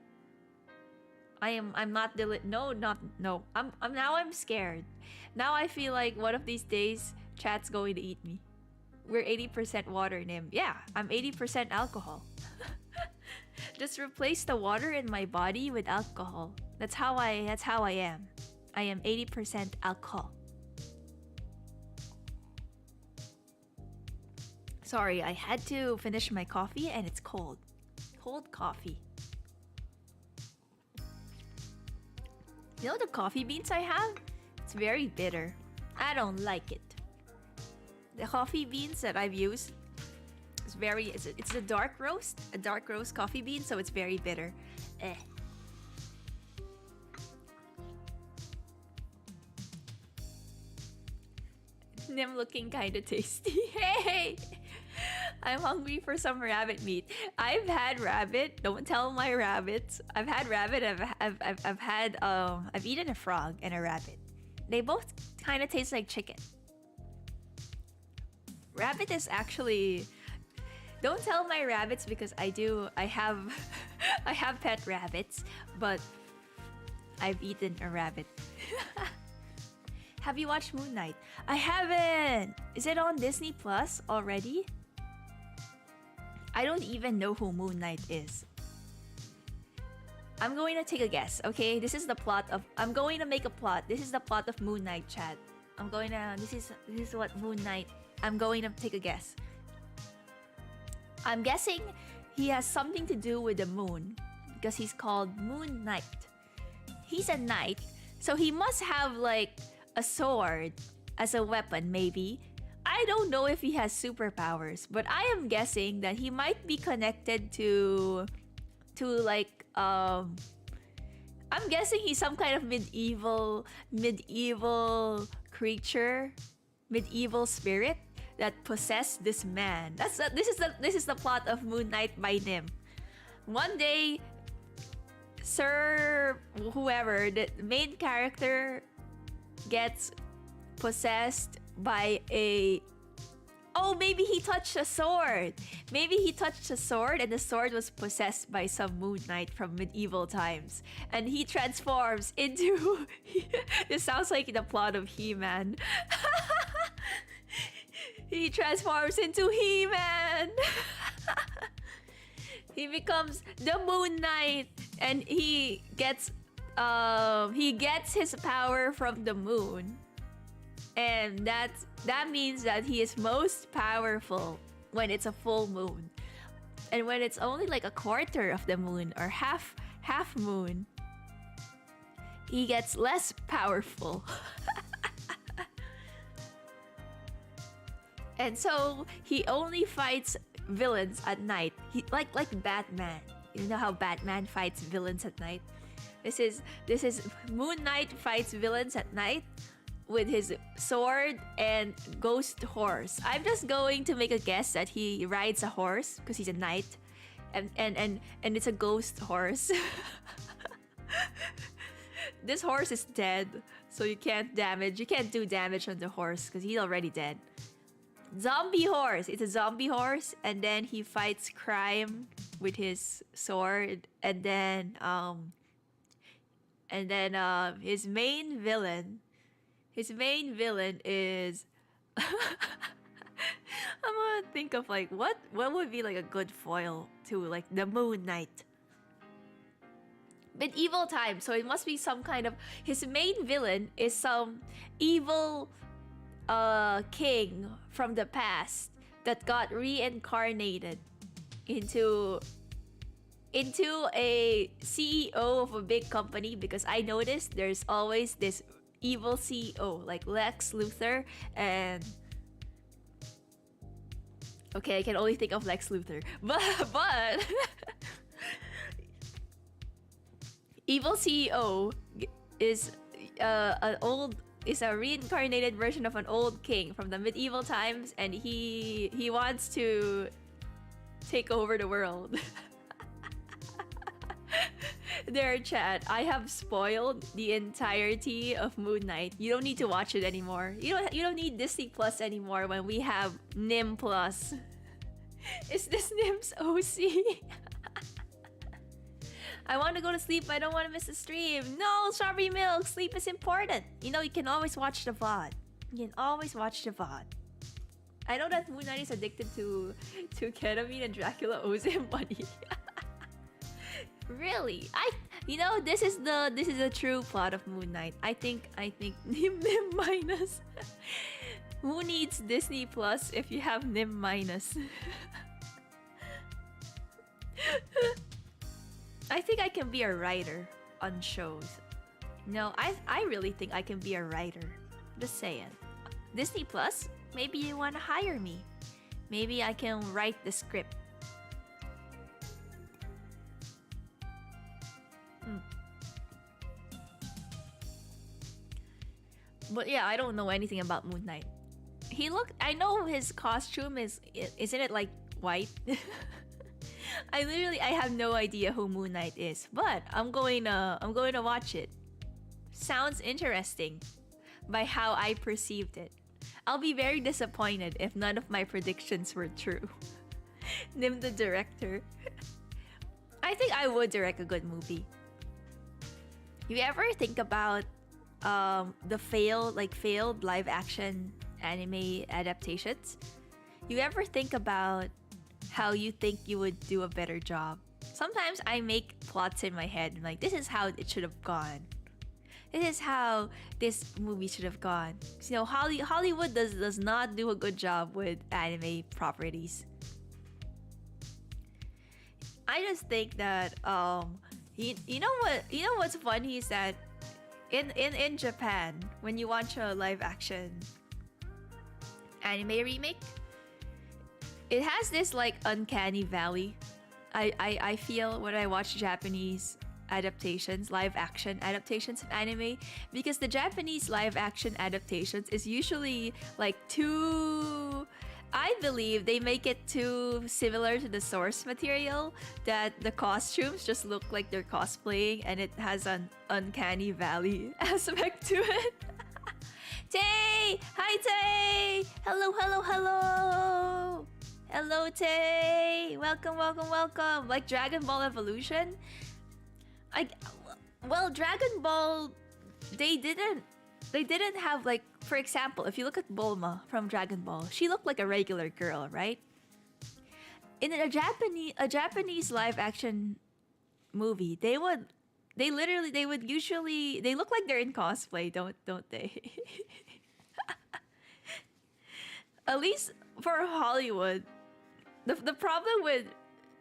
I'm not no. I'm scared. Now I feel like one of these days chat's going to eat me. We're 80% water, Nym. Yeah, I'm 80% alcohol. Just replace the water in my body with alcohol. That's how I am. I am 80% alcohol. Sorry, I had to finish my coffee and it's cold. Cold coffee. You know the coffee beans I have? It's very bitter. I don't like it. The coffee beans that I've used it's a dark roast coffee bean, so it's very bitter. Nym looking kind of tasty. Hey! I'm hungry for some rabbit meat. I've had rabbit. Don't tell my rabbits. I've had rabbit. I've eaten a frog and a rabbit. They both kind of taste like chicken. Rabbit is actually. Don't tell my rabbits because I do. I have, I have pet rabbits, but I've eaten a rabbit. Have you watched Moon Knight? I haven't. Is it on Disney Plus already? I don't even know who Moon Knight is. I'm going to take a guess, okay? This is the plot of... I'm going to make a plot. This is the plot of Moon Knight, chat. I'm going to... This is what Moon Knight... I'm going to take a guess. I'm guessing he has something to do with the moon. Because he's called Moon Knight. He's a knight. So he must have, like, a sword as a weapon, maybe. I don't know if he has superpowers, but I am guessing that he might be connected to like I'm guessing he's some kind of medieval creature, medieval spirit that possessed this man. This is the plot of Moon Knight by Nym. One day, Sir whoever, the main character gets possessed by a... Oh, maybe he touched a sword. Maybe he touched a sword and the sword was possessed by some Moon Knight from medieval times. And he transforms into... This sounds like the plot of He-Man. He transforms into He-Man. He becomes the Moon Knight and he gets his power from the moon. And that means that he is most powerful when it's a full moon. And when it's only like a quarter of the moon or half moon, he gets less powerful. And so he only fights villains at night. He like Batman. You know how Batman fights villains at night? This is Moon Knight fights villains at night with his sword and ghost horse. I'm just going to make a guess that he rides a horse because he's a knight, and it's a ghost horse. This horse is dead, so you can't do damage on the horse because he's already dead. Zombie horse. It's a zombie horse, and then he fights crime with his sword, and then his main villain is I'm gonna think of like what would be like a good foil to like the Moon Knight. Medieval time, so it must be some kind of... His main villain is some evil king from the past that got reincarnated into a CEO of a big company, because I noticed there's always this evil CEO like Lex Luthor and... Okay, I can only think of Lex Luthor. But evil CEO is a reincarnated version of an old king from the medieval times, and he wants to take over the world. There, chat, I have spoiled the entirety of Moon Knight. You don't need to watch it anymore. You don't need Disney Plus anymore when we have Nym Plus. Is this Nym's OC? I want to go to sleep, but I don't want to miss the stream. No, Strawberry Milk, sleep is important. You know, you can always watch the VOD. You can always watch the VOD. I know that Moon Knight is addicted to ketamine and Dracula owes him money. Really? This is the true plot of Moon Knight. I think Nym minus. Who needs Disney Plus if you have Nym minus? I think I can be a writer on shows. No, I really think I can be a writer. Just saying. Disney Plus, maybe you want to hire me. Maybe I can write the script. But yeah, I don't know anything about Moon Knight. I know his costume isn't it like white? I have no idea who Moon Knight is, but I'm going to watch it. Sounds interesting by how I perceived it. I'll be very disappointed if none of my predictions were true. Nym the director. I think I would direct a good movie. You ever think about the failed live action anime adaptations? You ever think about how you think you would do a better job? Sometimes I make plots in my head, like this is how it should have gone. This is how this movie should have gone. You know, Hollywood does not do a good job with anime properties. I just think that you know what's funny is that in Japan, when you watch a live action anime remake, it has this like uncanny valley. I feel when I watch Japanese adaptations, live action adaptations of anime, because the Japanese live action adaptations is usually like too, I believe they make it too similar to the source material, that the costumes just look like they're cosplaying, and it has an uncanny valley aspect to it. Tay! Hi, Tay! Hello, hello, hello! Hello, Tay! Welcome, welcome, welcome! Like Dragon Ball Evolution? Well, Dragon Ball, they didn't have, like, for example, if you look at Bulma from Dragon Ball, she looked like a regular girl, right? In a Japanese live action movie, they would usually, they look like they're in cosplay, don't they? At least for Hollywood, the problem with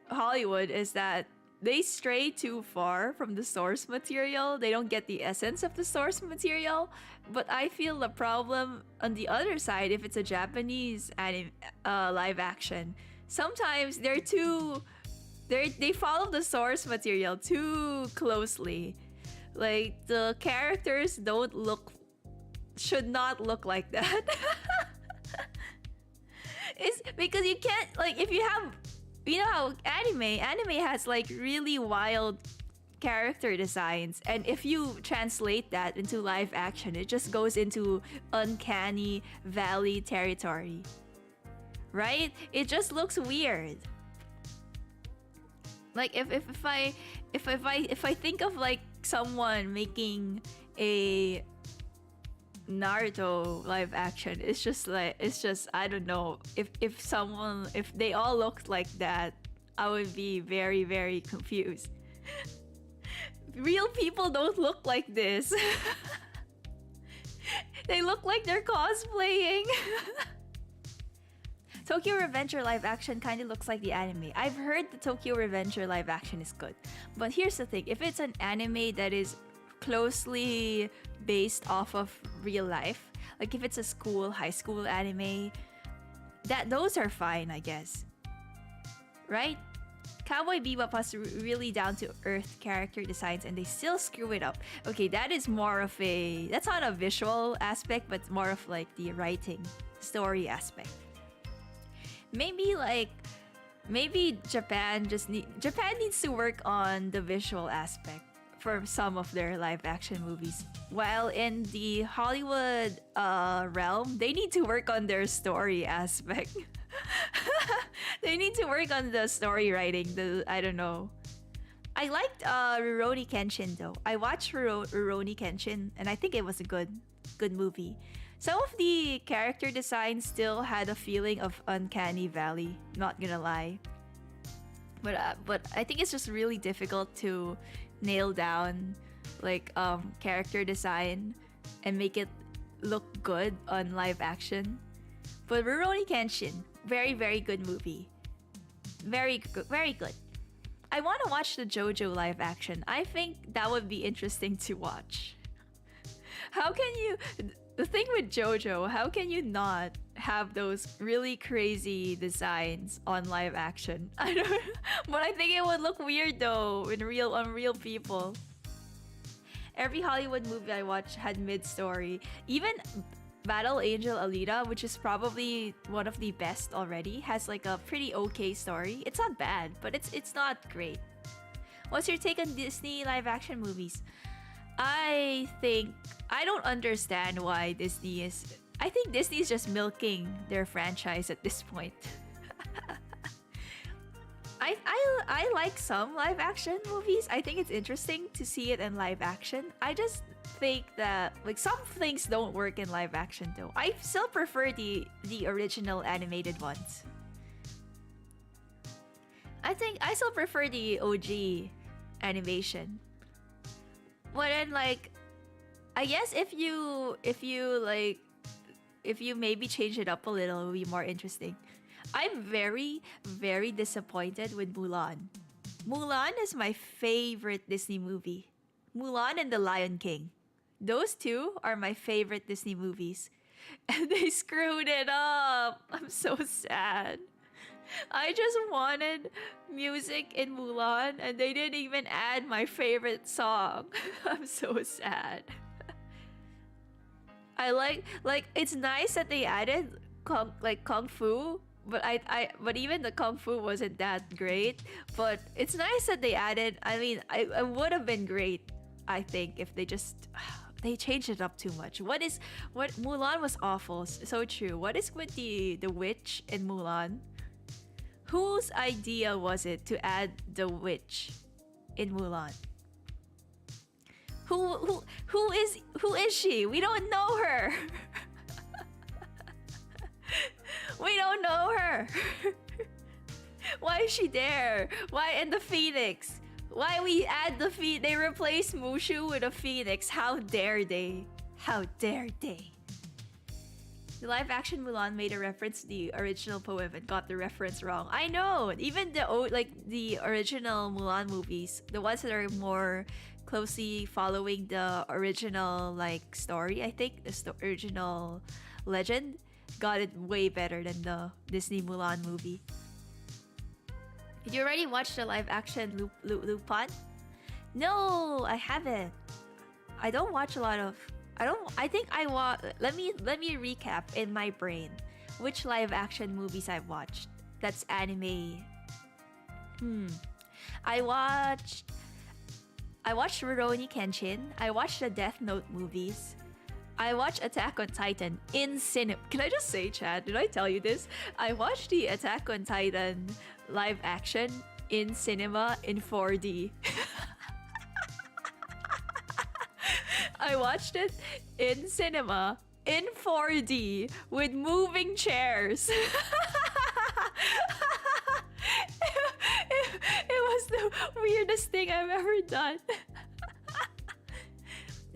Hollywood is that they stray too far from the source material. They don't get the essence of the source material. But I feel the problem on the other side, if it's a Japanese live action, sometimes they follow the source material too closely. Like the characters should not look like that. It's because you can't, like, if you have, you know how anime has like really wild character designs, and if you translate that into live action, it just goes into uncanny valley territory, right? It just looks weird. Like if I think of like someone making a Naruto live action, it's just I don't know, if they all looked like that, I would be very, very confused. Real people don't look like this. They look like they're cosplaying. Tokyo Revenger live action kind of looks like the anime. I've heard the Tokyo Revenger live action is good, but here's the thing: if it's an anime that is closely based off of real life, like if it's a high school anime, those are fine, I guess, right? Cowboy Bebop has really down to earth character designs, and they still screw it up. Okay, that's not a visual aspect, but more of like the writing, story aspect. Maybe Japan needs to work on the visual aspect for some of their live action movies. While in the Hollywood realm, they need to work on their story aspect. They need to work on the story writing. I don't know. I liked Rurouni Kenshin though. I watched Rurouni Kenshin, and I think it was a good movie. Some of the character designs still had a feeling of uncanny valley, not gonna lie. But I think it's just really difficult to nail down like character design and make it look good on live action. But Rurouni Kenshin, very, very good movie. Very good, very good. I want to watch the JoJo live action. I think that would be interesting to watch. The thing with JoJo, how can you not have those really crazy designs on live action? I don't know, but I think it would look weird though on real people. Every Hollywood movie I watched had mid-story. Even Battle Angel Alita, which is probably one of the best already, has like a pretty okay story. It's not bad, but it's not great. What's your take on Disney live action movies? I think I don't understand why Disney is. I think Disney is just milking their franchise at this point. I like some live action movies. I think it's interesting to see it in live action. I just think that like some things don't work in live action though. I still prefer the original animated ones. I think I still prefer the OG animation. But then like I guess if you maybe change it up a little, it would be more interesting. I'm very, very disappointed with Mulan. Mulan is my favorite Disney movie. Mulan and The Lion King. Those two are my favorite Disney movies. And they screwed it up. I'm so sad. I just wanted music in Mulan and they didn't even add my favorite song. I'm so sad. I like it's nice that they added kung fu, but but even the kung fu wasn't that great. But it's nice that they added. I mean, I would have been great, I think, if they just they changed it up too much. What Mulan was awful, so true. What is with the witch in Mulan? Whose idea was it to add the witch in Mulan? Who is she? We don't know her. We don't know her. Why is she there? Why in the phoenix? Why we add the they replace Mushu with a phoenix? How dare they? How dare they? The live action Mulan made a reference to the original poem and got the reference wrong. I know. Even the original Mulan movies, the ones that are more closely following the original like story, I think the original legend got it way better than the Disney Mulan movie. Did you already watch the live action Lupin? No, I haven't. I don't watch a lot of. I think I watch. Let me recap in my brain which live action movies I've watched. That's anime. I watched Rurouni Kenshin. I watched the Death Note movies. I watched Attack on Titan in cinema. Can I just say, Chad? Did I tell you this? I watched the Attack on Titan live action in cinema in 4D. I watched it in cinema in 4D with moving chairs. It was the weirdest thing I've ever done.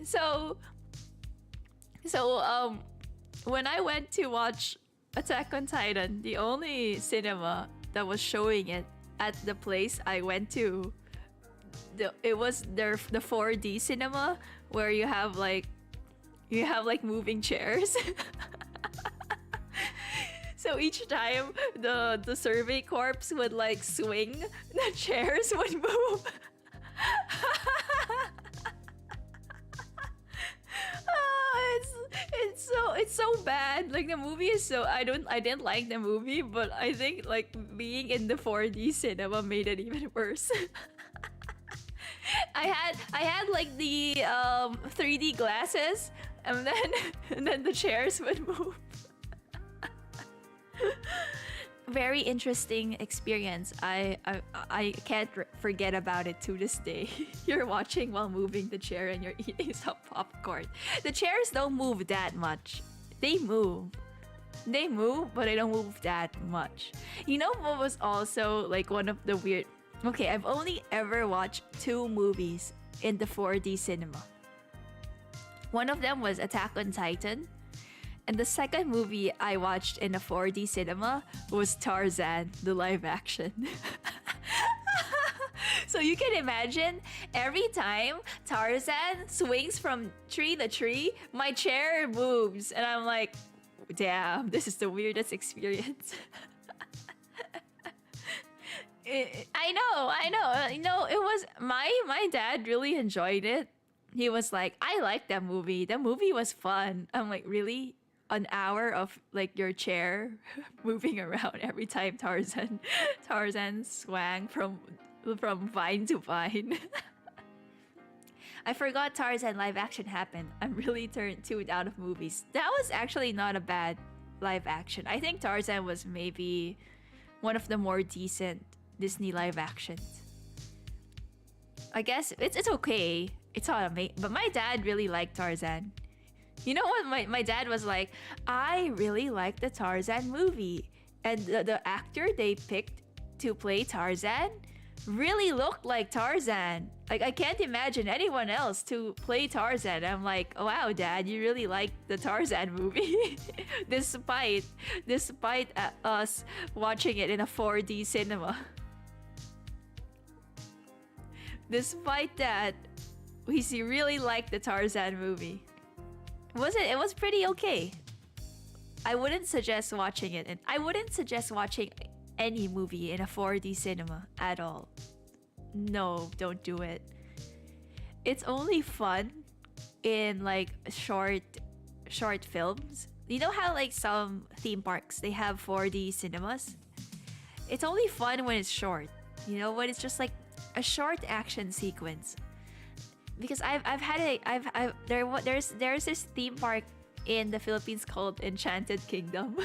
So when I went to watch Attack on Titan, the only cinema that was showing it at the place I went to, it was the 4D cinema where you have like moving chairs. So each time the survey corps would like swing, the chairs would move. It's so bad. Like the movie is so I didn't like the movie, but I think like being in the 4D cinema made it even worse. I had like the 3D glasses, and then the chairs would move. Very interesting experience. I can't forget about it to this day. You're watching while moving the chair and you're eating some popcorn. The chairs don't move that much. They move, but they don't move that much. You know what was also like one of the weird. Okay, I've only ever watched 2 movies in the 4D cinema. One of them was Attack on Titan. And the second movie I watched in a 4D cinema was Tarzan, the live action. So you can imagine, every time Tarzan swings from tree to tree, my chair moves. And I'm like, damn, this is the weirdest experience. I know. You know, it was my dad really enjoyed it. He was like, I like that movie. That movie was fun. I'm like, really? an hour of like your chair moving around every time Tarzan swang from vine to vine. I forgot Tarzan live action happened. I'm really tuned out of movies. That was actually not a bad live action. I think Tarzan was maybe one of the more decent Disney live actions. I guess it's okay. It's not amazing. But my dad really liked Tarzan. You know what? My dad was like, I really like the Tarzan movie. And the actor they picked to play Tarzan really looked like Tarzan. Like, I can't imagine anyone else to play Tarzan. I'm like, oh, wow, Dad, you really like the Tarzan movie. despite us watching it in a 4D cinema. Despite that, we really liked the Tarzan movie. It was pretty okay. I wouldn't suggest watching it, and I wouldn't suggest watching any movie in a 4D cinema at all. No, don't do it. It's only fun in like short films. You know how like some theme parks they have 4D cinemas? It's only fun when it's short. You know, when it's just like a short action sequence. Because there's this theme park in the Philippines called Enchanted Kingdom.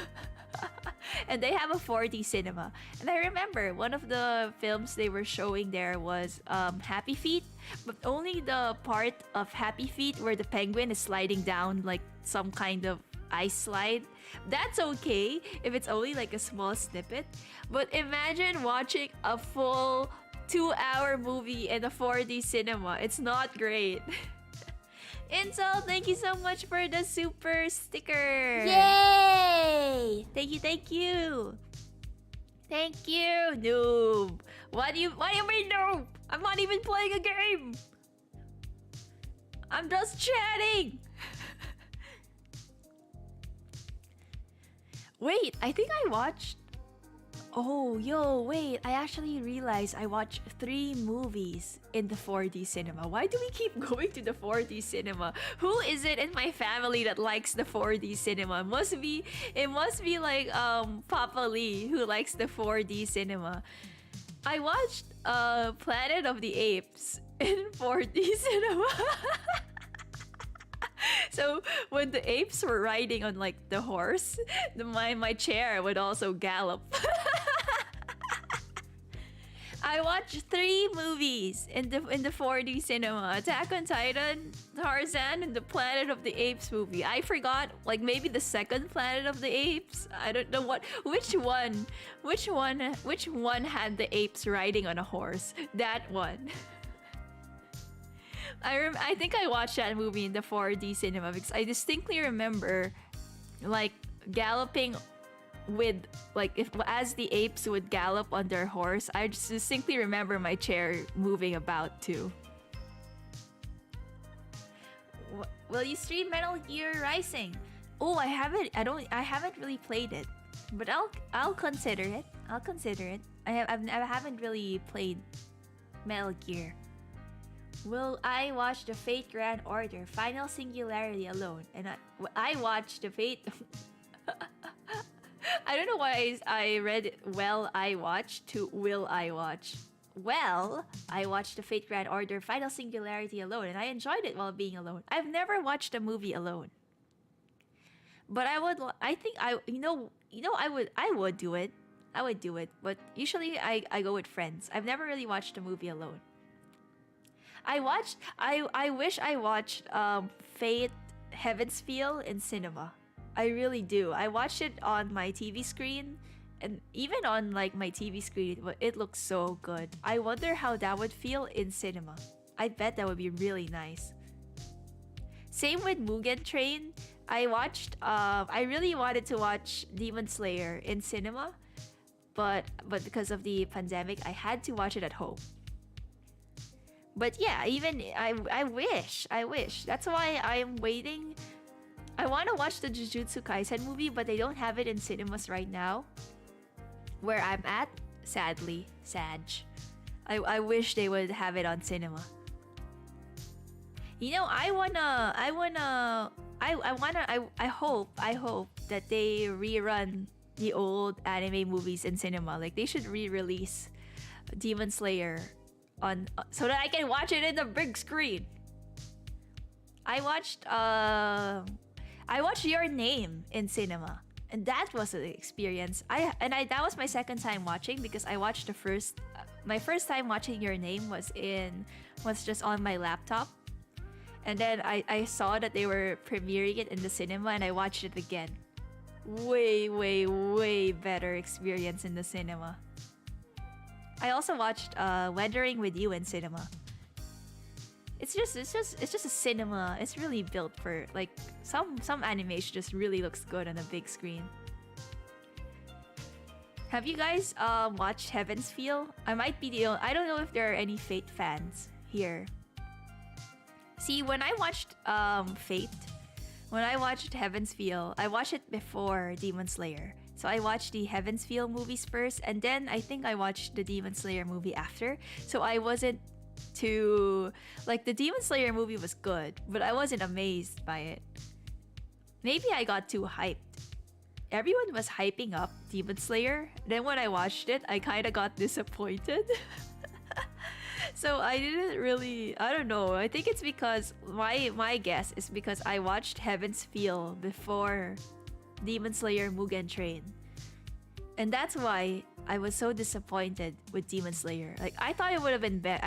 And they have a 4D cinema. And I remember one of the films they were showing there was Happy Feet, but only the part of Happy Feet where the penguin is sliding down like some kind of ice slide. That's okay if it's only like a small snippet. But imagine watching a full 2-hour movie in a 4D cinema. It's not great. Intel, thank you so much for the super sticker. Yay! Thank you. Thank you, noob. What do you mean, noob? I'm not even playing a game. I'm just chatting. Wait, I think I watched... Oh, wait. I actually realized I watched 3 movies in the 4D cinema. Why do we keep going to the 4D cinema? Who is it in my family that likes the 4D cinema? It must be like Papa Lee who likes the 4D cinema. I watched Planet of the Apes in 4D cinema. So when the apes were riding on like the horse, my chair would also gallop. I watched 3 movies in the 4D cinema: Attack on Titan, Tarzan, and the Planet of the Apes movie. I forgot, like maybe the second Planet of the Apes. I don't know which one had the apes riding on a horse. That one. I think I watched that movie in the 4D cinema because I distinctly remember like galloping with like as the apes would gallop on their horse. I just distinctly remember my chair moving about too. Will you stream Metal Gear Rising? Oh, I haven't really played it, but I'll consider it. I haven't really played Metal Gear. Will I watch the Fate Grand Order Final Singularity alone? And I watched the Fate... I don't know why I read I watched to will I watch. Well, I watched the Fate Grand Order Final Singularity alone, and I enjoyed it while being alone. I've never watched a movie alone. But I would do it. I would do it, but usually I go with friends. I've never really watched a movie alone. I wish I watched Fate Heaven's Feel in cinema. I really do. I watched it on my TV screen, and even on like my TV screen, it looks so good. I wonder how that would feel in cinema. I bet that would be really nice. Same with Mugen Train. I really wanted to watch Demon Slayer in cinema, but because of the pandemic, I had to watch it at home. But yeah, I wish. That's why I'm waiting. I want to watch the Jujutsu Kaisen movie, but they don't have it in cinemas right now. Where I'm at, sadly, I wish they would have it on cinema. You know, I I hope that they rerun the old anime movies in cinema. Like they should re-release Demon Slayer on so that I can watch it in the big screen. I watched Your Name in cinema, and that was an experience. That was my second time watching because I watched the first. My first time watching Your Name was just on my laptop, and then I saw that they were premiering it in the cinema, and I watched it again. Way, way, way better experience in the cinema. I also watched Weathering with You in cinema. It's just a cinema. It's really built for like some animation just really looks good on a big screen. Have you guys watched Heaven's Feel? I might be the only, I don't know if there are any Fate fans here. See, when I watched Fate, when I watched Heaven's Feel, I watched it before Demon Slayer. So I watched the Heaven's Feel movies first, and then I think I watched the Demon Slayer movie after. So I wasn't too like the Demon Slayer movie was good, but I wasn't amazed by it. Maybe I got too hyped. Everyone was hyping up Demon Slayer. Then when I watched it, I kind of got disappointed. So I didn't really, I don't know. I think it's because my guess is because I watched Heaven's Feel before Demon Slayer Mugen Train. And that's why I was so disappointed with Demon Slayer. Like I thought it would have been better.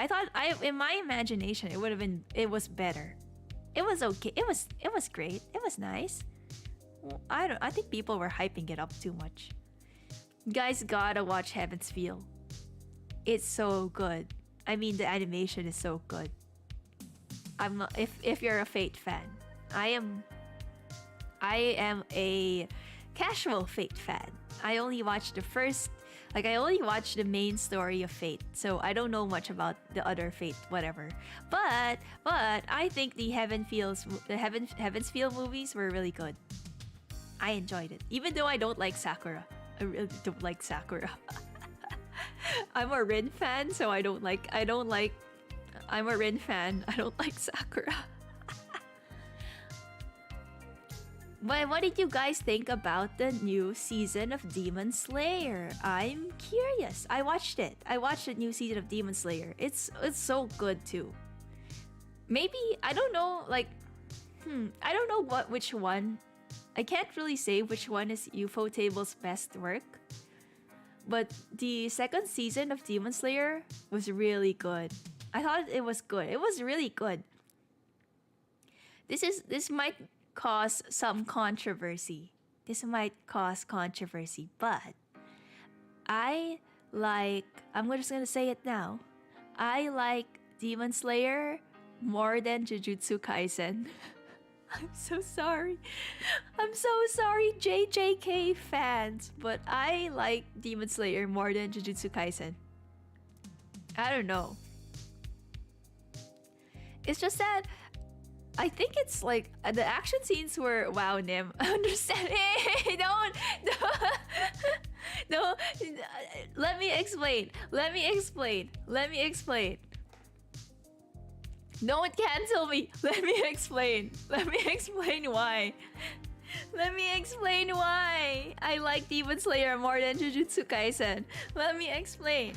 In my imagination it was better. It was okay. It was great. It was nice. Well, I think people were hyping it up too much. You guys gotta watch Heaven's Feel. It's so good. I mean, the animation is so good. If you're a Fate fan, I am a casual Fate fan. I only watched I only watched the main story of Fate, so I don't know much about the other Fate, whatever. But I think the Heaven's Feel movies were really good. I enjoyed it, even though I don't like Sakura. I really don't like Sakura. I'm a Rin fan, so I don't like. I'm a Rin fan. I don't like Sakura. But what did you guys think about the new season of Demon Slayer? I'm curious. I watched it. I watched the new season of Demon Slayer. It's so good too. Maybe I don't know. I don't know which one. I can't really say which one is Ufotable's best work. But the second season of Demon Slayer was really good. I thought it was good. It was really good. This might cause some controversy. But I'm just gonna say it now. I like Demon Slayer more than Jujutsu Kaisen. I'm so sorry. JJK fans, but I like Demon Slayer more than Jujutsu Kaisen. I don't know. It's just that I think it's like the action scenes were wow, Nym. Understand? Hey, no. Let me explain. Don't cancel me. Let me explain why. I like Demon Slayer more than Jujutsu Kaisen. Let me explain.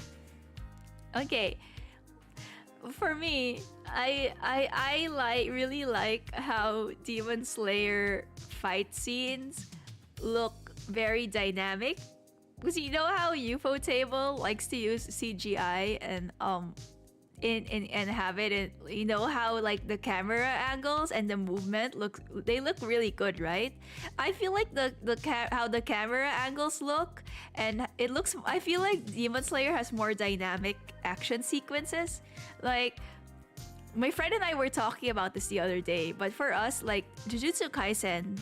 Okay. For me, I really like how Demon Slayer fight scenes look very dynamic. Because you know how Ufotable likes to use CGI and and have it in, you know how like the camera angles and the movement look really good, right? I feel like how the camera angles look, and it looks, I feel like Demon Slayer has more dynamic action sequences. Like my friend and I were talking about this the other day, but for us, like Jujutsu Kaisen,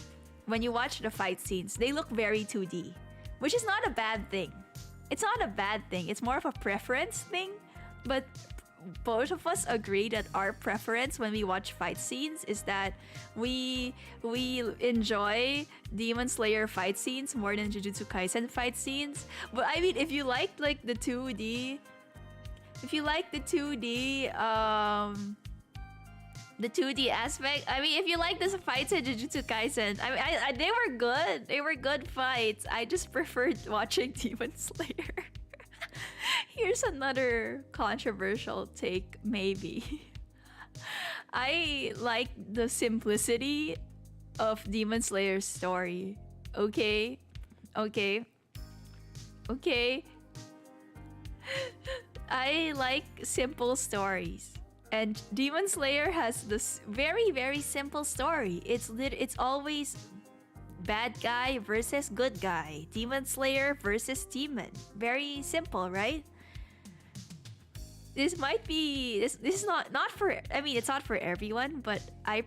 when you watch the fight scenes, they look very 2D, which is not a bad thing. It's not a bad thing. It's more of a preference thing, but both of us agree that our preference when we watch fight scenes is that we enjoy Demon Slayer fight scenes more than Jujutsu Kaisen fight scenes. But I mean, if you like the 2D, The 2D aspect. I mean, if you like this fights in Jujutsu Kaisen, I mean, they were good. They were good fights. I just preferred watching Demon Slayer. Here's another controversial take, maybe. I like the simplicity of Demon Slayer's story. Okay? Okay? Okay? I like simple stories. And Demon Slayer has this very, very simple story. It's always bad guy versus good guy. Demon Slayer versus demon. Very simple, right? This might be this is not for, I mean, it's not for everyone, but I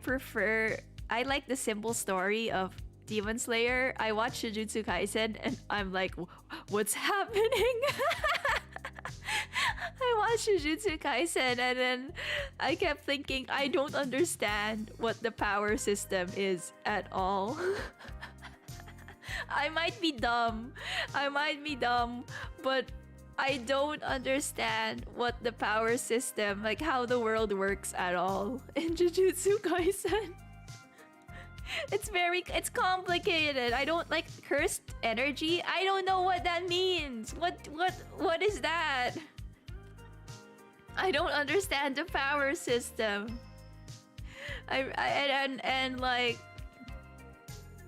like the simple story of Demon Slayer. I watch Jujutsu Kaisen and I'm like, what's happening? I watched Jujutsu Kaisen and then I kept thinking, I don't understand what the power system is at all. I might be dumb, but I don't understand what the power system, like how the world works at all in Jujutsu Kaisen. It's complicated. I don't like cursed energy. I don't know what that means. What is that? I don't understand the power system. And like,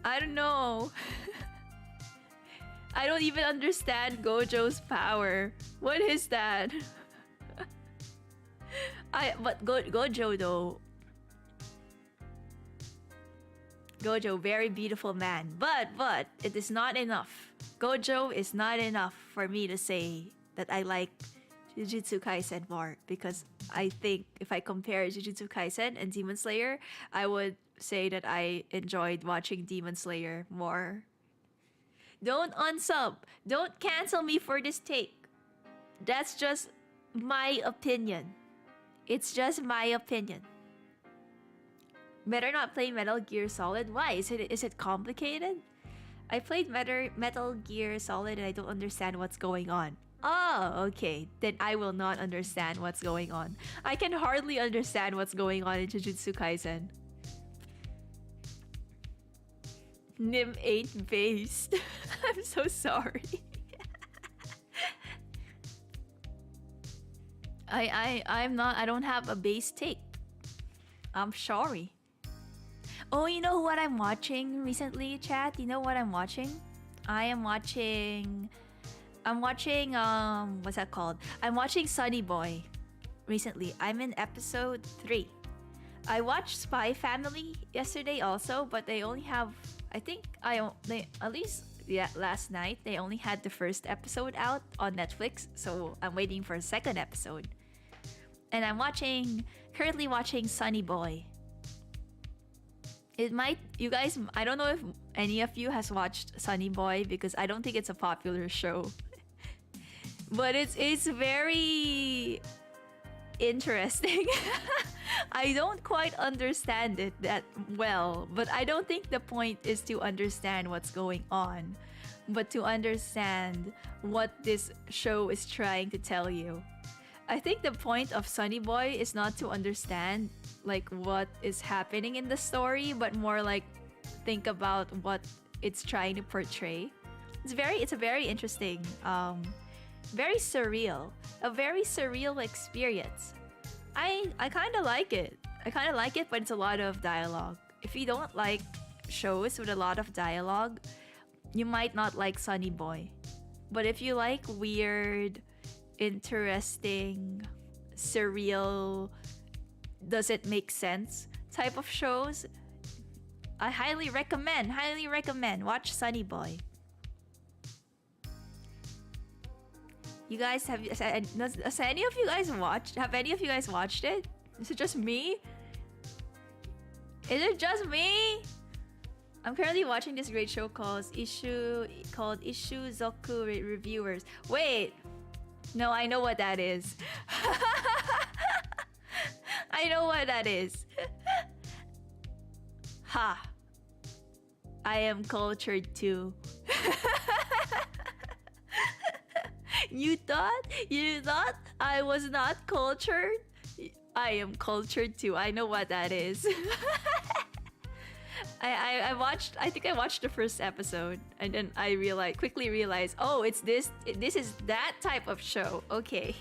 I don't know. I don't even understand Gojo's power. What is that? Gojo though. Gojo, very beautiful man. But it is not enough. Gojo is not enough for me to say that I like Jujutsu Kaisen more, because I think if I compare Jujutsu Kaisen and Demon Slayer, I would say that I enjoyed watching Demon Slayer more. Don't unsub. Don't cancel me for this take. That's just my opinion. It's just my opinion. Better not play Metal Gear Solid. Why? Is it complicated? I played Metal Gear Solid and I don't understand what's going on. Oh, okay. Then I will not understand what's going on. I can hardly understand what's going on in Jujutsu Kaisen. Nym ain't based. I'm so sorry. I'm not. I don't have a base take. I'm sorry. Oh, you know what I'm watching recently, chat? You know what I'm watching? I'm watching what's that called? I'm watching Sunny Boy recently. I'm in episode 3. I watched Spy Family yesterday also, but they only have, I think last night they only had the first episode out on Netflix, so I'm waiting for a second episode. And I'm currently watching Sunny Boy. I don't know if any of you has watched Sunny Boy, because I don't think it's a popular show. But it's very interesting. I don't quite understand it that well, but I don't think the point is to understand what's going on, but to understand what this show is trying to tell you. I think the point of Sunny Boy is not to understand like what is happening in the story, but more like think about what it's trying to portray. It's a very interesting, very surreal, a very surreal experience. I kind of like it. But it's a lot of dialogue. If you don't like shows with a lot of dialogue, you might not like Sunny Boy. But if you like weird, interesting, surreal, does it make sense type of shows, I highly recommend. Watch Sunny Boy. You guys have any of you guys watched? Have any of you guys watched it? Is it just me? I'm currently watching this great show called Ishuzoku Reviewers. Wait, no, I know what that is. I know what that is. Ha! I am cultured too. You thought I was not cultured? I am cultured too. I know what that is. I watched. I think I watched the first episode, and then I quickly realized, oh, it's this. This is that type of show. Okay.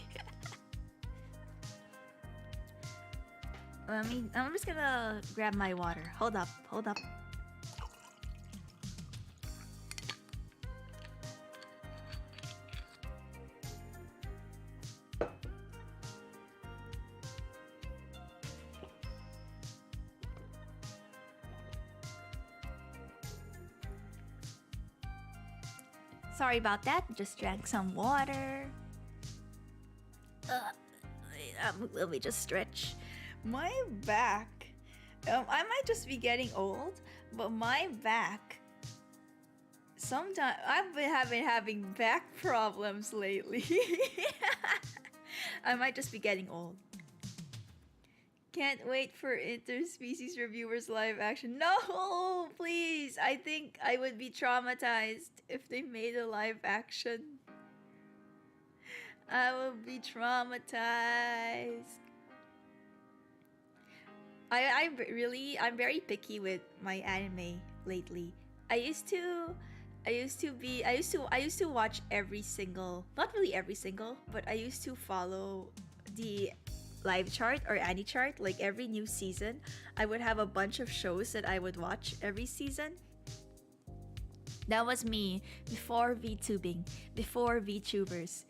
I'm just gonna grab my water. Hold up. Hold up. Sorry about that. Just drank some water. Let me just stretch. My back. I might just be getting old, but my back. Sometimes I've been having back problems lately. I might just be getting old. Can't wait for interspecies reviewers live action. No, please. I think I would be traumatized if they made a live action. I would be traumatized. I'm very picky with my anime lately. I used to watch every single, not really every single, but I used to follow the live chart or Annie chart. Like every new season, I would have a bunch of shows that I would watch every season. That was me before VTubing, before VTubers.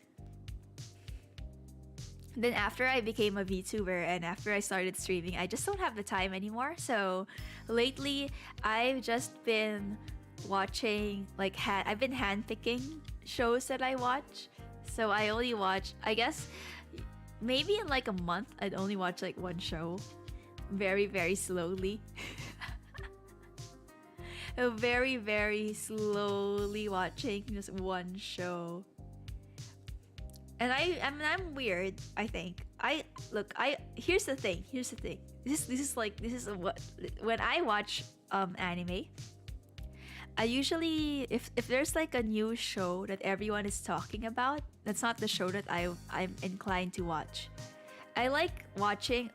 Then after I became a VTuber and after I started streaming, I just don't have the time anymore. So lately, I've just been watching, I've been handpicking shows that I watch. So I only watch, I guess, maybe in like a month, I'd only watch like one show. Very, very slowly. Very, very slowly watching just one show. And I'm weird, I think. Here's the thing. This is what when I watch anime, I usually if there's like a new show that everyone is talking about, that's not the show that I'm inclined to watch. I like watching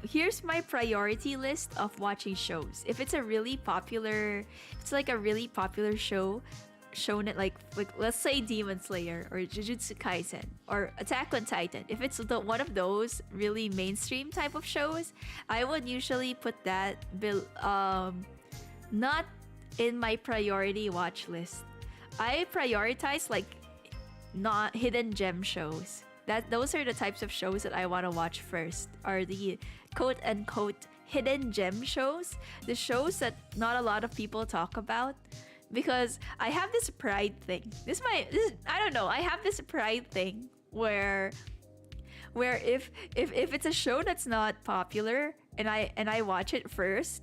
here's my priority list of watching shows. If it's a really popular show shown at like let's say Demon Slayer or Jujutsu Kaisen or Attack on Titan, if it's one of those really mainstream type of shows, I would usually put that not in my priority watch list. I prioritize like not hidden gem shows. Those are the types of shows that I want to watch first, are the quote unquote hidden gem shows, the shows that not a lot of people talk about. Because I have this pride thing. I don't know. I have this pride thing where if it's a show that's not popular and I watch it first,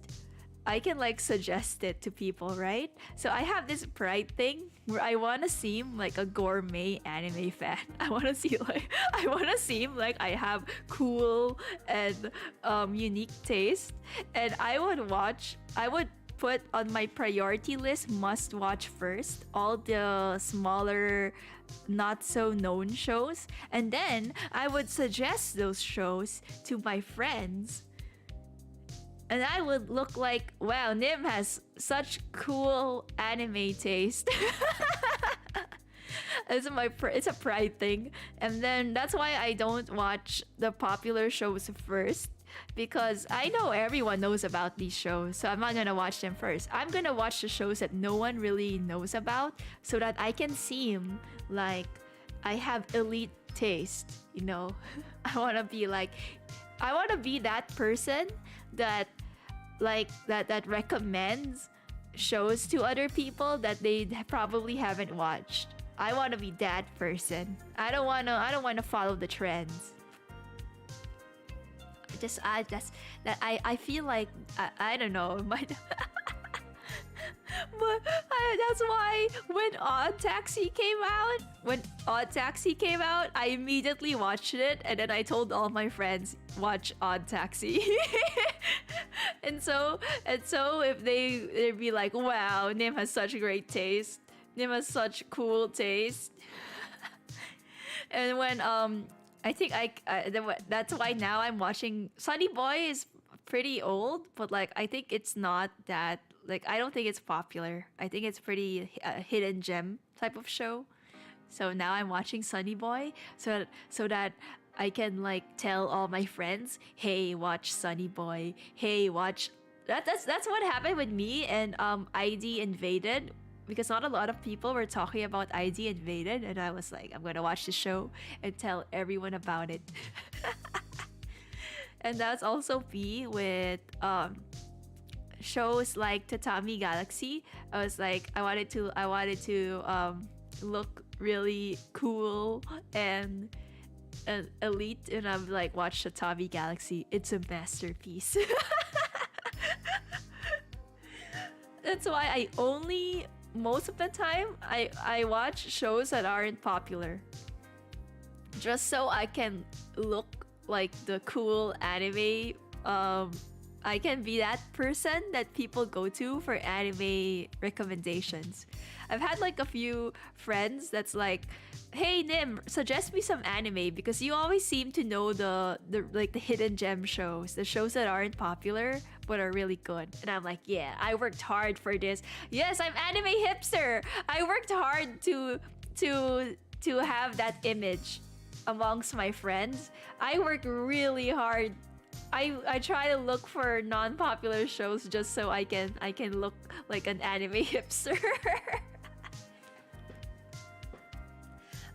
I can like suggest it to people, right? So I have this pride thing where I want to seem like a gourmet anime fan. I want to seem like I have cool and unique taste, and I would put on my priority list must watch first all the smaller, not so known shows, and then I would suggest those shows to my friends. And I would look like, wow, Nym has such cool anime taste. It's a pride thing. And then that's why I don't watch the popular shows first, because I know everyone knows about these shows, so I'm not gonna watch them first. I'm gonna watch the shows that no one really knows about, so that I can seem like I have elite taste, you know? I wanna be that person that recommends shows to other people that they probably haven't watched. I wanna be that person. I don't wanna follow the trends. I feel like I don't know. But that's why when Odd Taxi came out, I immediately watched it, and then I told all my friends, watch Odd Taxi. and so if they'd be like, wow, Nym has such great taste. Nym has such cool taste. And when I think that's why now I'm watching Sunny Boy is pretty old, but like I think it's not that like I don't think it's popular. I think it's pretty hidden gem type of show. So now I'm watching Sunny Boy so that I can like tell all my friends, "Hey, watch Sunny Boy. Hey, watch." That's what happened with me and ID Invaded because not a lot of people were talking about ID Invaded, and I was like, I'm gonna watch the show and tell everyone about it. And that's also me with shows like Tatami Galaxy. I was like, I wanted to look really cool and elite, and I'm like, watch Tatami Galaxy. It's a masterpiece. That's why I only most of the time I watch shows that aren't popular. Just so I can look like the cool anime I can be that person that people go to for anime recommendations. I've had like a few friends that's like, "Hey Nym, suggest me some anime because you always seem to know the like the hidden gem shows, the shows that aren't popular but are really good." And I'm like, "Yeah, I worked hard for this. Yes, I'm anime hipster. I worked hard to have that image amongst my friends. I work really hard. I try to look for non-popular shows just so I can look like an anime hipster."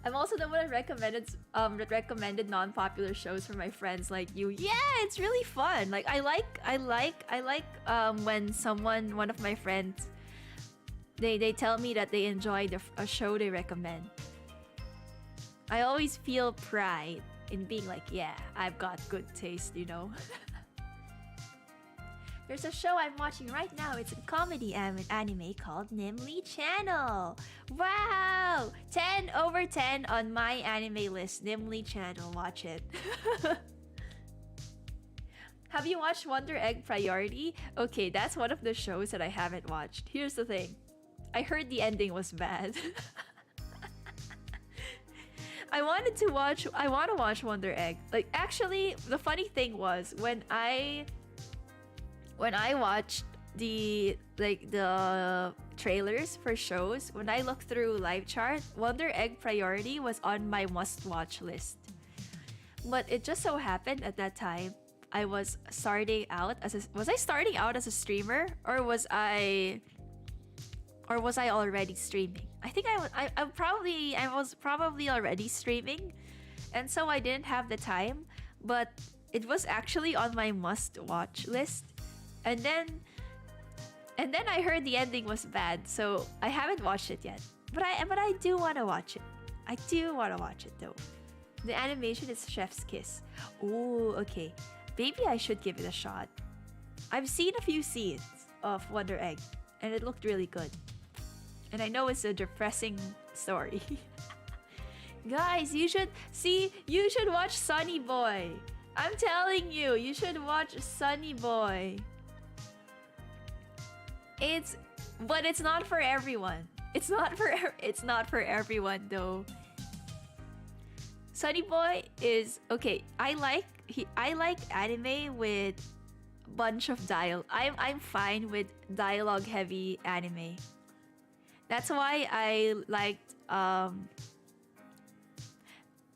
I'm also the one that recommended non-popular shows for my friends like you. Yeah, it's really fun. Like I like when one of my friends they tell me that they enjoyed a show they recommend. I always feel pride in being like, yeah, I've got good taste, you know. There's a show I'm watching right now. It's a comedy anime called Nimly Channel. Wow! 10 over 10 on my anime list. Nimly Channel. Watch it. Have you watched Wonder Egg Priority? Okay, that's one of the shows that I haven't watched. Here's the thing. I heard the ending was bad. I want to watch Wonder Egg. Like actually, the funny thing was when I watched the trailers for shows, when I looked through live chart, Wonder Egg Priority was on my must-watch list. But it just so happened at that time I was starting out as a streamer, or was I already streaming? I think I was probably already streaming, and so I didn't have the time, but it was actually on my must-watch list. And then I heard the ending was bad, so I haven't watched it yet. But I do want to watch it. I do want to watch it though. The animation is chef's kiss. Ooh, okay. Maybe I should give it a shot. I've seen a few scenes of Wonder Egg, and it looked really good. And I know it's a depressing story. Guys, you should watch Sunny Boy. I'm telling you, you should watch Sunny Boy. But it's not for everyone. It's not for everyone though. Sunny Boy is okay. I like anime with bunch of dialogue. I'm fine with dialogue heavy anime. That's why I liked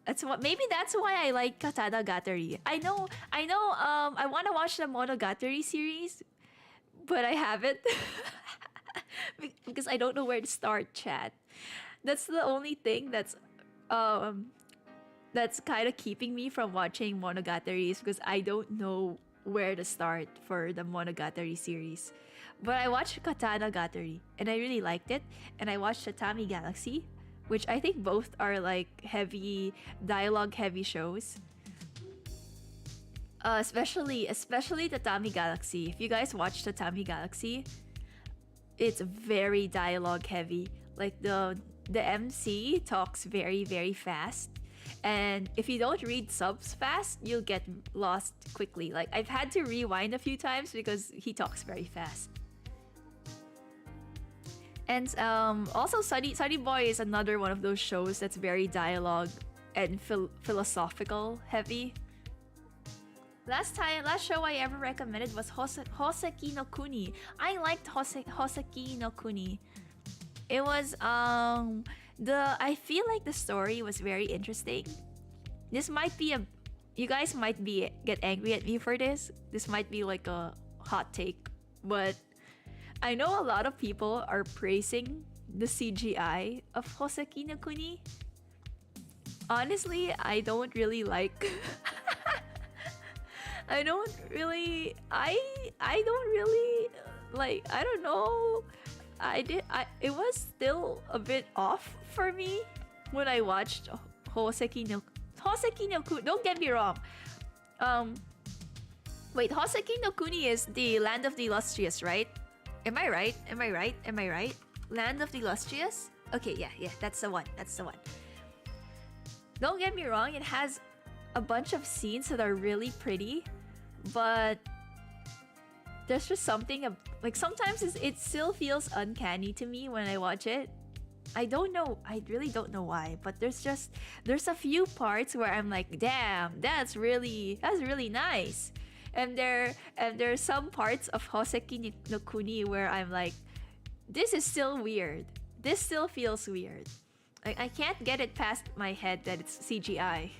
that's why I like Katana Gatari. I know I want to watch the Monogatari series, but I haven't because I don't know where to start, chat. That's the only thing that's kind of keeping me from watching Monogatari, because I don't know where to start for the Monogatari series. But I watched Katana Gatari and I really liked it, and I watched Tatami Galaxy, which I think both are like dialogue heavy shows. Especially Tatami Galaxy. If you guys watch Tatami Galaxy, it's very dialogue heavy. Like the MC talks very, very fast. And if you don't read subs fast, you'll get lost quickly. Like I've had to rewind a few times because he talks very fast. And also Sunny Boy is another one of those shows that's very dialogue and philosophical heavy. Last show I ever recommended was Hoseki no Kuni. I liked Hoseki no Kuni. It was I feel like the story was very interesting. This might be you guys might get angry at me for this. This might be like a hot take, but I know a lot of people are praising the CGI of Hoseki no Kuni. Honestly, I don't really like I don't really like, I don't know. It was still a bit off for me when I watched Hoseki no Kuni. Don't get me wrong. Wait, Hoseki no Kuni is the Land of the Illustrious, right? Am I right? Land of the Illustrious? Okay, yeah, that's the one. Don't get me wrong, it has a bunch of scenes that are really pretty, but there's just something like sometimes it still feels uncanny to me when I watch it. I don't know. I really don't know why, but there's a few parts where I'm like, damn, that's really nice. And there's some parts of Hoseki no Kuni where I'm like, this is still weird. This still feels weird. I can't get it past my head that it's CGI.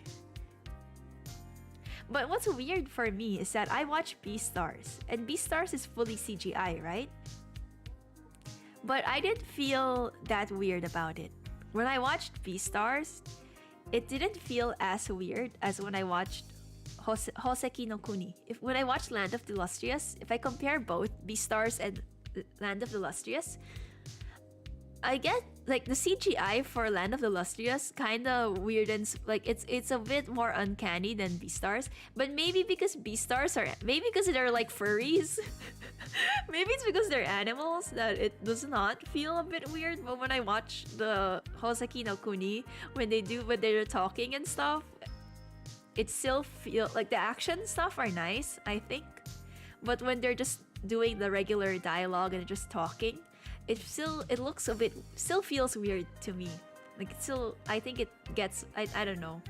But what's weird for me is that I watch Beastars, and Beastars is fully CGI, right? But I didn't feel that weird about it. When I watched Beastars, it didn't feel as weird as when I watched Hoseki no Kuni. When I watched Land of the Illustrious, if I compare both Beastars and Land of the Illustrious, I get like the CGI for Land of the Illustrious kind of weird and like it's a bit more uncanny than Beastars. But maybe because they're like furries. Maybe it's because they're animals that it does not feel a bit weird. But when I watch the Hoseki no Kuni, when they're talking and stuff, it still feels like the action stuff are nice, I think. But when they're just doing the regular dialogue and just talking, it still feels weird to me. Like it's still, I think it gets, I don't know.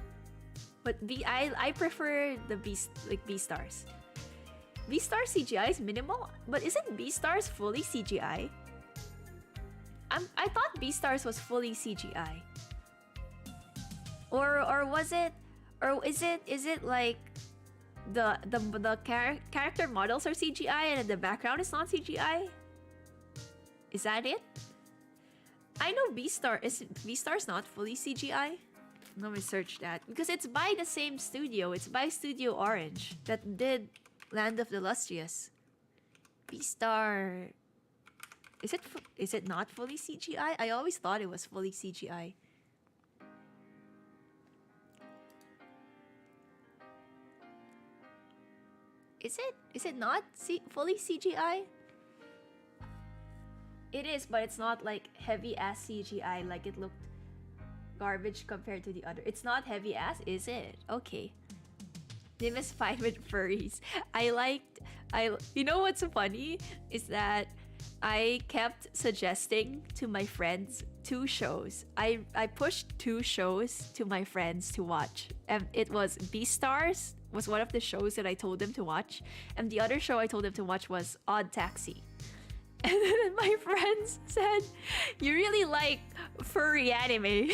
But I prefer the Beastars. Beastars CGI is minimal, but isn't Beastars fully CGI? I thought Beastars was fully CGI. Or was it? Or is it like the character models are CGI and the background is not CGI? Is that it? I know Beastars not fully CGI? Let me search that because it's by the same studio. It's by Studio Orange that did Land of the Illustrious. Beastar. Is it not fully CGI? I always thought it was fully CGI. Is it not fully CGI? It is, but it's not like heavy ass CGI like it looked garbage compared to the other. It's not heavy ass, is it? Okay. Nym is fine with furries. You know what's funny is that I kept suggesting to my friends 2 shows. I pushed 2 shows to my friends to watch. And it was Beastars was one of the shows that I told them to watch. And the other show I told them to watch was Odd Taxi. And then my friends said, you really like furry anime.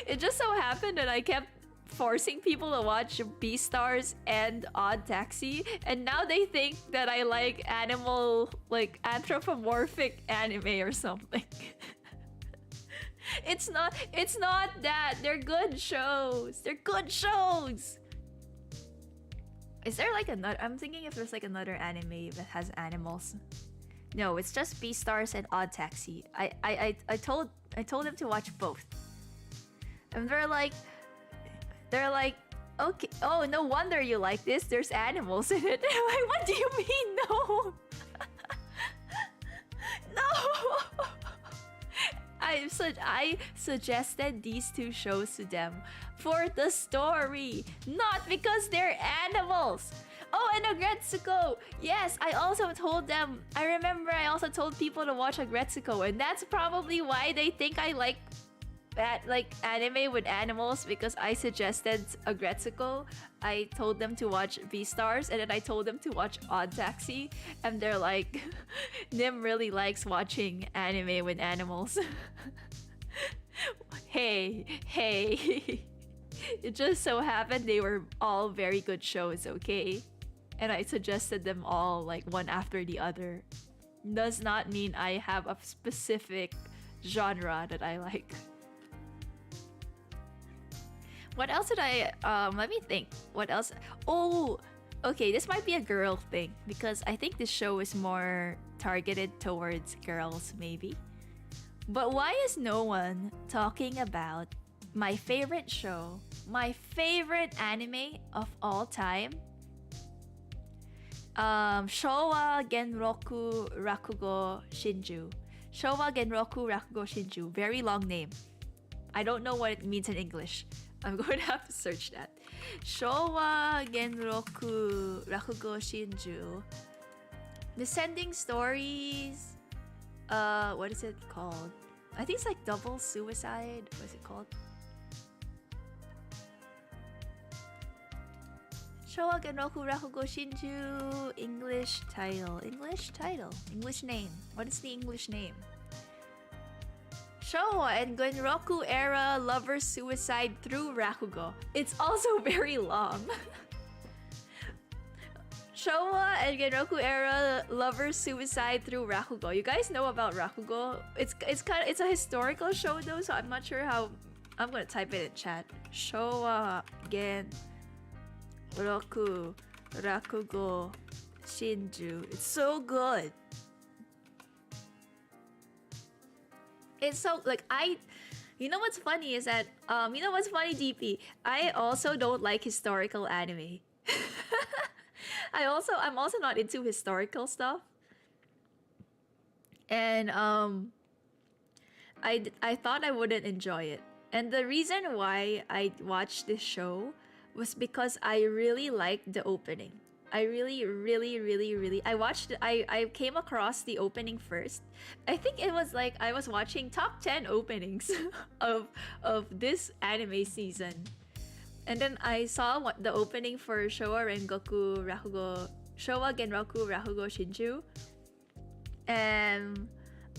It just so happened that I kept forcing people to watch Beastars and Odd Taxi, and now they think that I like anthropomorphic anime or something. It's not that. They're good shows. Is there like another? I'm thinking if there's like another anime that has animals. No, it's just Beastars and Odd Taxi. I told them to watch both. And they're like, okay, oh, no wonder you like this. There's animals in it. I'm like, what do you mean, no? No! I suggested these 2 shows to them for the story, not because they're animals. Oh, and Agretsuko. Yes, I also told them. I remember I also told people to watch Agretsuko, and that's probably why they think I like like anime with animals because I suggested a Gretsuko. I told them to watch Beastars and then I told them to watch Odd Taxi, and they're like, Nym really likes watching anime with animals. Hey. It just so happened they were all very good shows, okay? And I suggested them all like one after the other. Does not mean I have a specific genre that I like. What else did I let me think. What else? Oh, okay, this might be a girl thing because I think this show is more targeted towards girls maybe. But why is no one talking about my favorite show, my favorite anime of all time? Showa Genroku Rakugo Shinju. Showa Genroku Rakugo Shinju. Very long name. I don't know what it means in English. I'm going to have to search that. Showa Genroku Rakugo Shinju. Descending Stories. What is it called? I think it's like Double Suicide. What is it called? Showa Genroku Rakugo Shinju. English title. English name. What is the English name? Showa and Genroku era lover suicide through Rakugo. It's also very long. Showa and Genroku era lover suicide through Rakugo. You guys know about Rakugo? It's a historical show though, so I'm not sure how. I'm gonna type it in chat. Showa Genroku Rakugo Shinju. It's so good. It's so like you know what's funny is that you know what's funny, DP? I also don't like historical anime. I'm also not into historical stuff. And I thought I wouldn't enjoy it. And the reason why I watched this show was because I really liked the opening. I really I came across the opening first. I think it was like I was watching top 10 openings of this anime season. And then I saw the opening for Showa Genroku Rakugo Shinju. And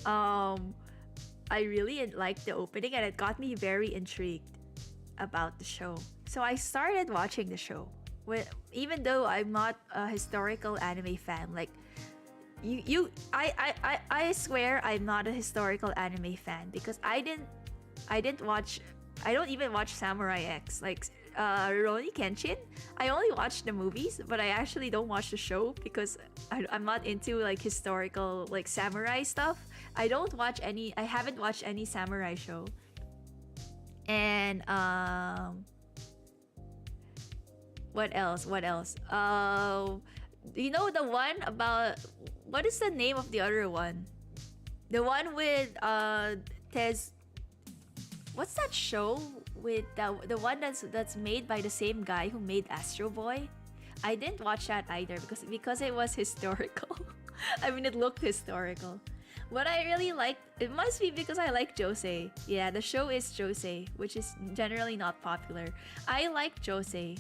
I really liked the opening and it got me very intrigued about the show. So I started watching the show. Even though I'm not a historical anime fan, like I swear I'm not a historical anime fan because I don't even watch Samurai X, like Rurouni Kenshin. I only watch the movies, but I actually don't watch the show because I'm not into like historical like samurai stuff. I haven't watched any samurai show. And what else? You know the one about, what is the name of the other one? The one with Tez. What's that show with the one that's made by the same guy who made Astro Boy? I didn't watch that either because it was historical. I mean, it looked historical. What I really liked, it must be because I like josei. Yeah, the show is josei, which is generally not popular. I like josei.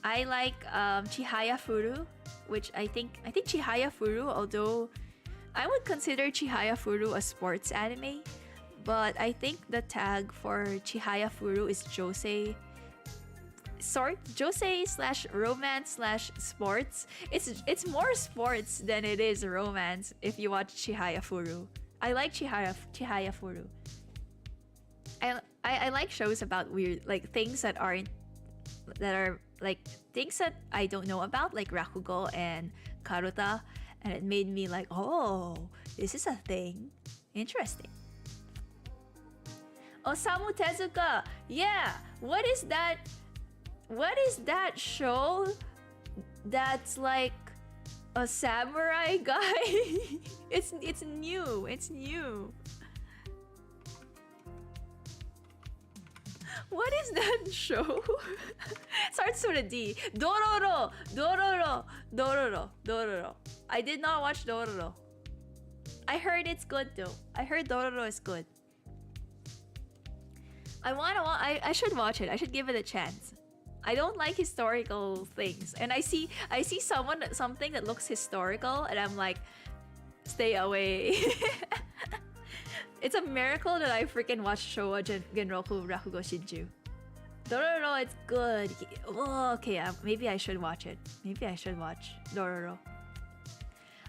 I like Chihaya Furu, which I think Chihaya Furu, although I would consider Chihaya Furu a sports anime, but I think the tag for Chihaya Furu is josei. Josei / romance / sports. It's more sports than it is romance if you watch Chihaya Furu. I like Chihaya Furu. I like shows about weird like things that are like things that I don't know about, like Rakugo and Karuta, and it made me like, oh, this is a thing. Interesting. Osamu Tezuka. Yeah, what is that show that's like a samurai guy? It's new. What is that show? Starts with a D. Dororo. I did not watch Dororo. I heard it's good though. I heard Dororo is good. I should watch it. I should give it a chance. I don't like historical things, and I see something that looks historical, and I'm like, stay away. It's a miracle that I freaking watched Showa Genroku Rakugo Shinju. Dororo, it's good. Oh, okay, maybe I should watch it. Maybe I should watch Dororo.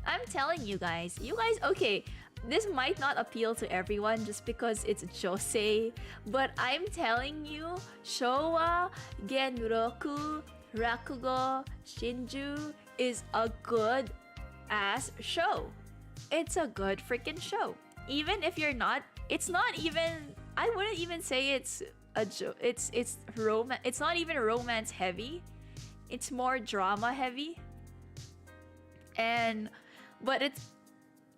I'm telling you guys, okay, this might not appeal to everyone just because it's josei, but I'm telling you, Showa Genroku Rakugo Shinju is a good ass show. It's a good freaking show. Even if you're not, it's not even, I wouldn't even say it's it's romance. It's not even romance heavy. It's more drama heavy. But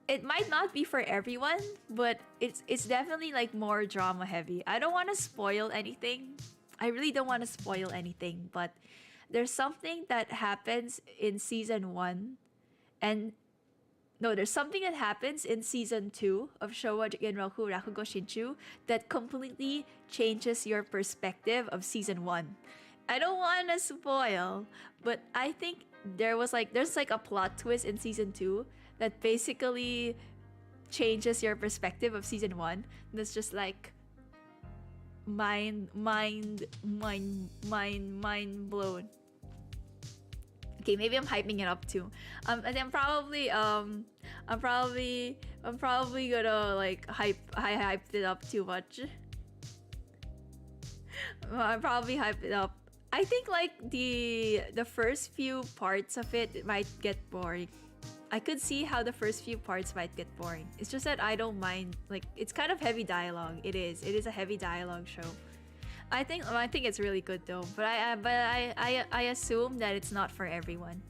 it might not be for everyone, but it's definitely like more drama heavy. I don't want to spoil anything. I really don't want to spoil anything, but there's something that happens in season 1 and no, there's something that happens in season 2 of Showa Genroku Rakugo Shinju that completely changes your perspective of season 1. I don't want to spoil, but I think there's like a plot twist in season 2 that basically changes your perspective of season 1. That's just like mind blown. Okay, maybe I'm hyping it up too. And I'm probably gonna like hyped it up too much. I probably hyped it up. I think like the first few parts of it might get boring. I could see how the first few parts might get boring. It's just that I don't mind. Like, it's kind of heavy dialogue. It is a heavy dialogue show. I think it's really good though. But I assume that it's not for everyone.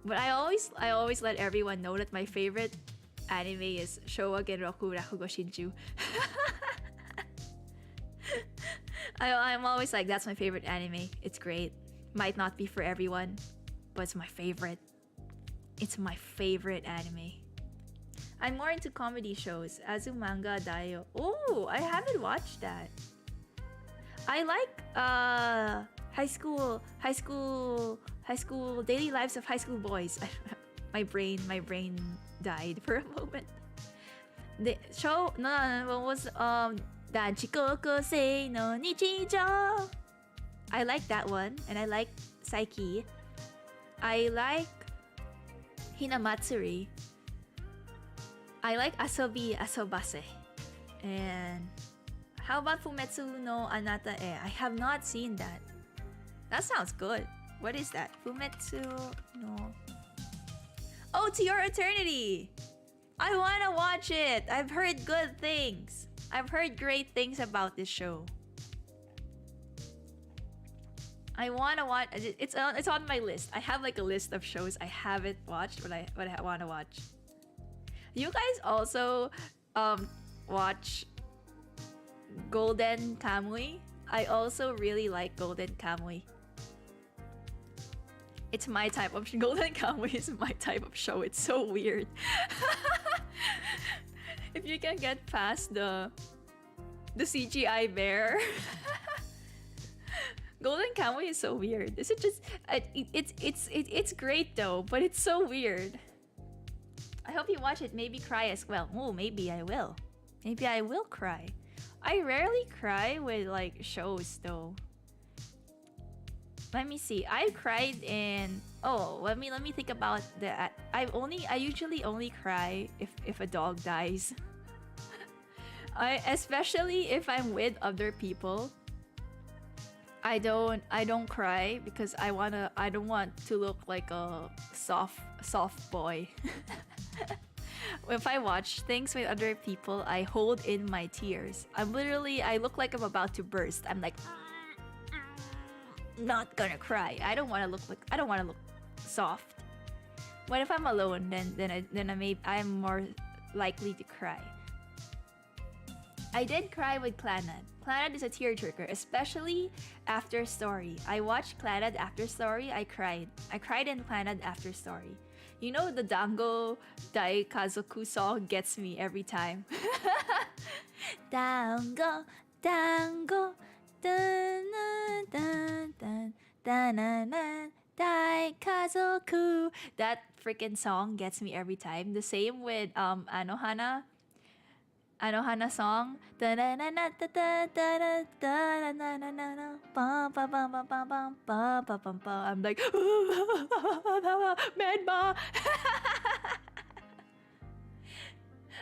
But I always let everyone know that my favorite anime is Showa Genroku Rakugo Shinju. I'm always like, that's my favorite anime. It's great. Might not be for everyone, but it's my favorite. It's my favorite anime. I'm more into comedy shows. Azumanga Daioh. Oh, I haven't watched that. I like high school daily lives of high school boys. my brain died for a moment. The show what was Danchikoku Sei no Nichijou. I like that one, and I like Saiki. I like Hinamatsuri. I like Asobi Asobase. And how about Fumetsu no Anata e? I have not seen that. That sounds good. What is that? Fumetsu no... Oh, To Your Eternity! I wanna watch it! I've heard good things. I've heard great things about this show. I wanna watch... It's on my list. I have like a list of shows I haven't watched, but I wanna watch. You guys also watch Golden Kamuy? I also really like Golden Kamuy. It's my type of... Golden Kamuy is my type of show. It's so weird. If you can get past the CGI bear. Golden Kamuy is so weird. Is it just... It's great though, but it's so weird. I hope you watch it. Maybe cry as well. Oh, maybe I will. Maybe I will cry. I rarely cry with like shows though. Let me see. I cried in... Oh, let me think about that. I usually only cry if a dog dies. Especially if I'm with other people. I don't cry because I don't want to look like a soft boy. If I watch things with other people, I hold in my tears. I look like I'm about to burst. I'm like, not gonna cry. I don't want to look soft. But if I'm alone, then I'm more likely to cry. I did cry with Clannad. Clannad is a tearjerker, especially after story. I watched Clannad after story. I cried. I cried in Clannad after story. You know, the Dango Daikazoku song gets me every time. Dango Dango. Dun, dun, dun, dun, dun, dun, dun, Dai Kazoku. That freaking song gets me every time. The same with Anohana song. I'm like, Medma.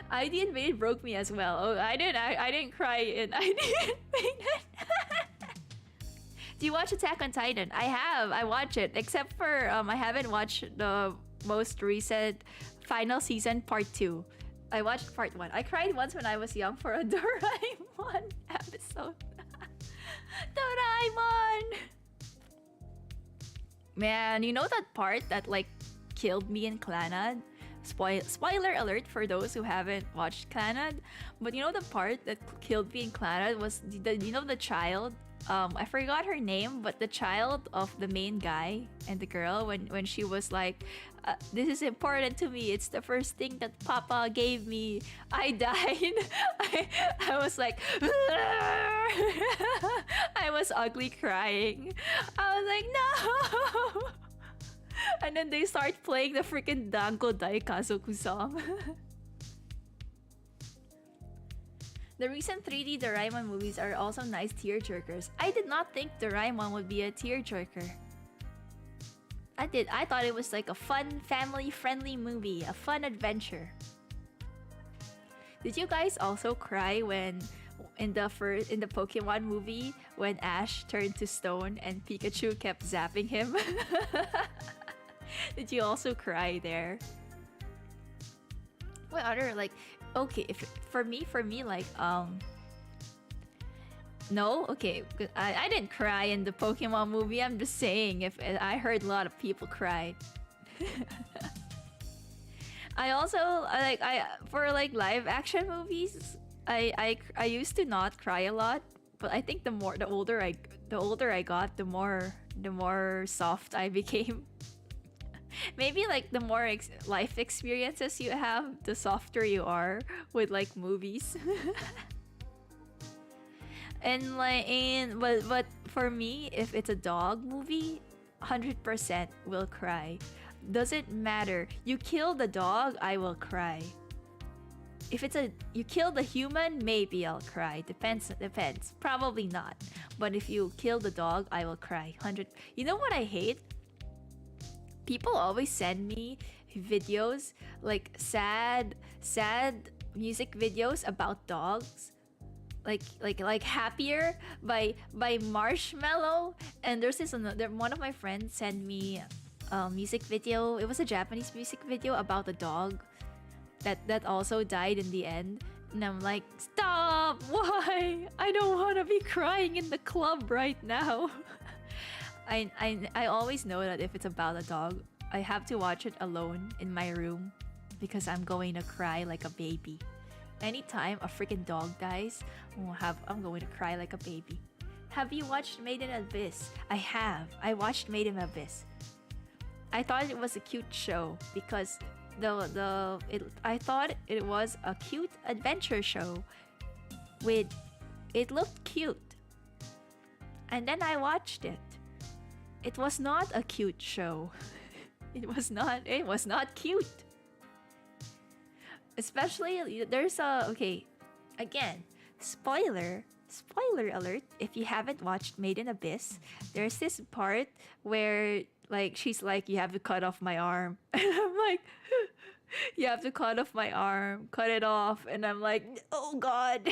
ID Invade broke me as well. Oh, I didn't cry in ID Invade. Do you watch Attack on Titan? I have. I watch it. Except for I haven't watched the most recent final season part 2. I watched part 1. I cried once when I was young for a Doraemon episode. Doraemon! Man, you know that part that like killed me in Clannad? Spoiler alert for those who haven't watched Clannad. But you know the part that killed me in Clannad was the child. I forgot her name, but the child of the main guy and the girl when she was like, this is important to me. It's the first thing that Papa gave me. I died. I was like, I was ugly crying. I was like, no. And then they start playing the freaking Dango Dai Kazoku song. The recent 3D Doraemon movies are also nice tearjerkers. I did not think Doraemon would be a tearjerker. I did. I thought it was like a fun, family-friendly movie, a fun adventure. Did you guys also cry when in the Pokemon movie when Ash turned to stone and Pikachu kept zapping him? Did you also cry there? What other like okay, if for me like no, okay, I didn't cry in the Pokemon movie. I'm just saying if I heard a lot of people cry. I also for like live action movies, I used to not cry a lot, but I think the older I got, the more soft I became. Maybe like the more life experiences you have, the softer you are with like movies. And but for me, if it's a dog movie, 100% will cry. Doesn't matter. You kill the dog, I will cry. If you kill the human, maybe I'll cry. Depends. Probably not. But if you kill the dog, I will cry. 100. You know what I hate? People always send me videos like sad music videos about dogs, like Happier by Marshmello. And there's this another one of my friends sent me a music video. It was a Japanese music video about a dog that also died in the end. And I'm like, stop! Why? I don't want to be crying in the club right now. I always know that if it's about a dog, I have to watch it alone in my room because I'm going to cry like a baby. Anytime a freaking dog dies, I'm going to cry like a baby. Have you watched Made in Abyss? I have. I watched Made in Abyss. I thought it was a cute show because I thought it was a cute adventure show it looked cute. And then I watched it. It was not a cute show. It was not cute. Especially there's again, spoiler alert, if you haven't watched Made in Abyss, there's this part where like she's like, you have to cut off my arm. And I'm like, you have to cut off my arm, cut it off. And I'm like, oh god.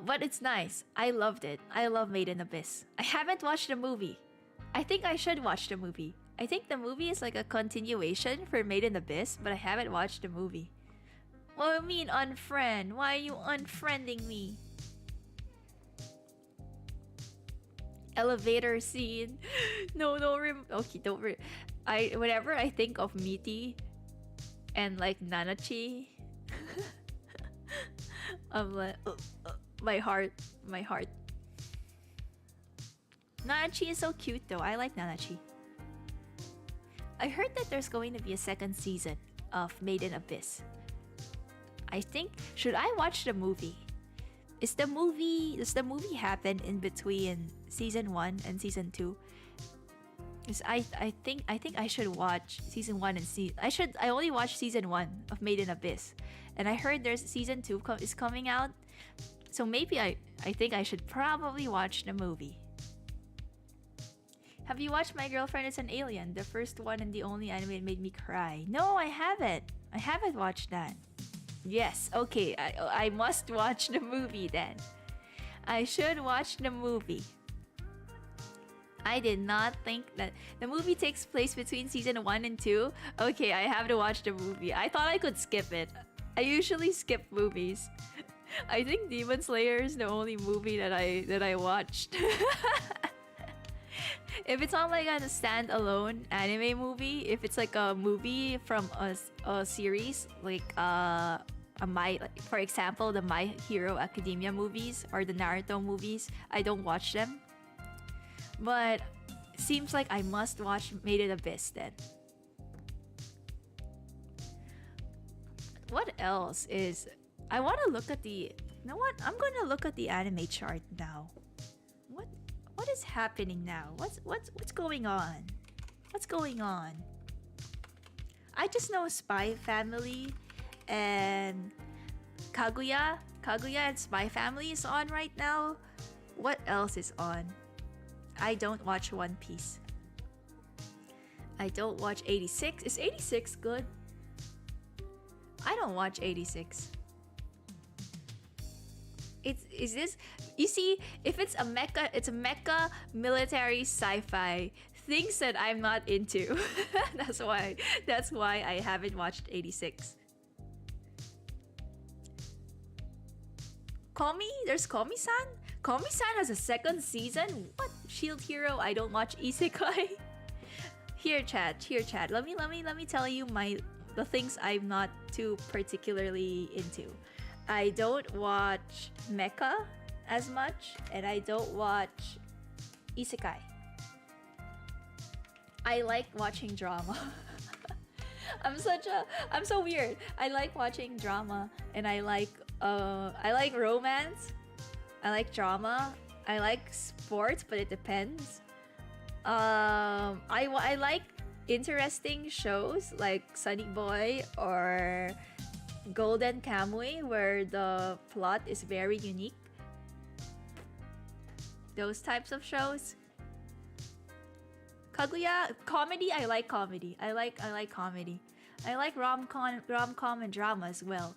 But it's nice. I loved it. I love Made in Abyss. I haven't watched the movie. I think I should watch the movie. I think the movie is like a continuation for Made in Abyss, but I haven't watched the movie. What do you mean unfriend? Why are you unfriending me? Elevator scene. No, don't. Whenever I think of Miti and like Nanachi, I'm like, my heart. Nanachi is so cute though. I like Nanachi. I heard that there's going to be a second season of Made in Abyss. I think, should I watch the movie? Does the movie happen in between season 1 and season 2? Because I think I should watch season 1 and I only watched season 1 of Made in Abyss. And I heard there's season 2 is coming out. So maybe I think I should probably watch the movie. Have you watched My Girlfriend is an Alien? The first one and the only anime that made me cry. No, I haven't. I haven't watched that. Yes, okay. I must watch the movie then. I should watch the movie. I did not think that the movie takes place between season 1 and 2. Okay, I have to watch the movie. I thought I could skip it. I usually skip movies. I think Demon Slayer is the only movie that I watched. If it's not like a standalone anime movie, if it's like a movie from a series, like for example, the My Hero Academia movies or the Naruto movies, I don't watch them. But seems like I must watch Made in Abyss then. What else is... I want to look at the... You know what? I'm gonna look at the anime chart now. What is happening now? What's going on? What's going on? I just know Spy Family and Kaguya. Kaguya and Spy Family is on right now. What else is on? I don't watch One Piece. I don't watch 86. Is 86 good? I don't watch 86. Is this... You see, if it's a mecha military sci-fi, things that I'm not into. That's why I haven't watched 86. Komi? There's Komi-san? Komi-san has a second season? What? Shield Hero? I don't watch isekai. Here chat. Let me tell you the things I'm not too particularly into. I don't watch mecha as much, and I don't watch isekai. I like watching drama. I'm so weird. I like watching drama, and I like romance. I like drama. I like sports, but it depends. I like interesting shows like Sunny Boy or Golden Kamuy, where the plot is very unique. Those types of shows. Kaguya comedy. I like comedy. I like comedy. I like rom-com and drama as well.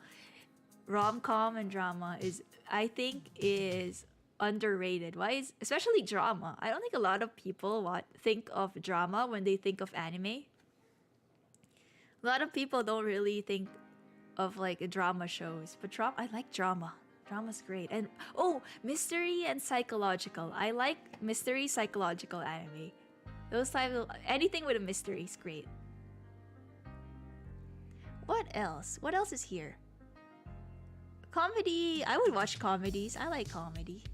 Rom-com and drama I think is underrated. Especially drama? I don't think a lot of people think of drama when they think of anime. A lot of people don't really think of like drama shows, but I like drama. Drama's great. And mystery and psychological. I like mystery psychological anime. Those types of anything with a mystery is great. What else? What else is here? Comedy. I would watch comedies. I like comedy.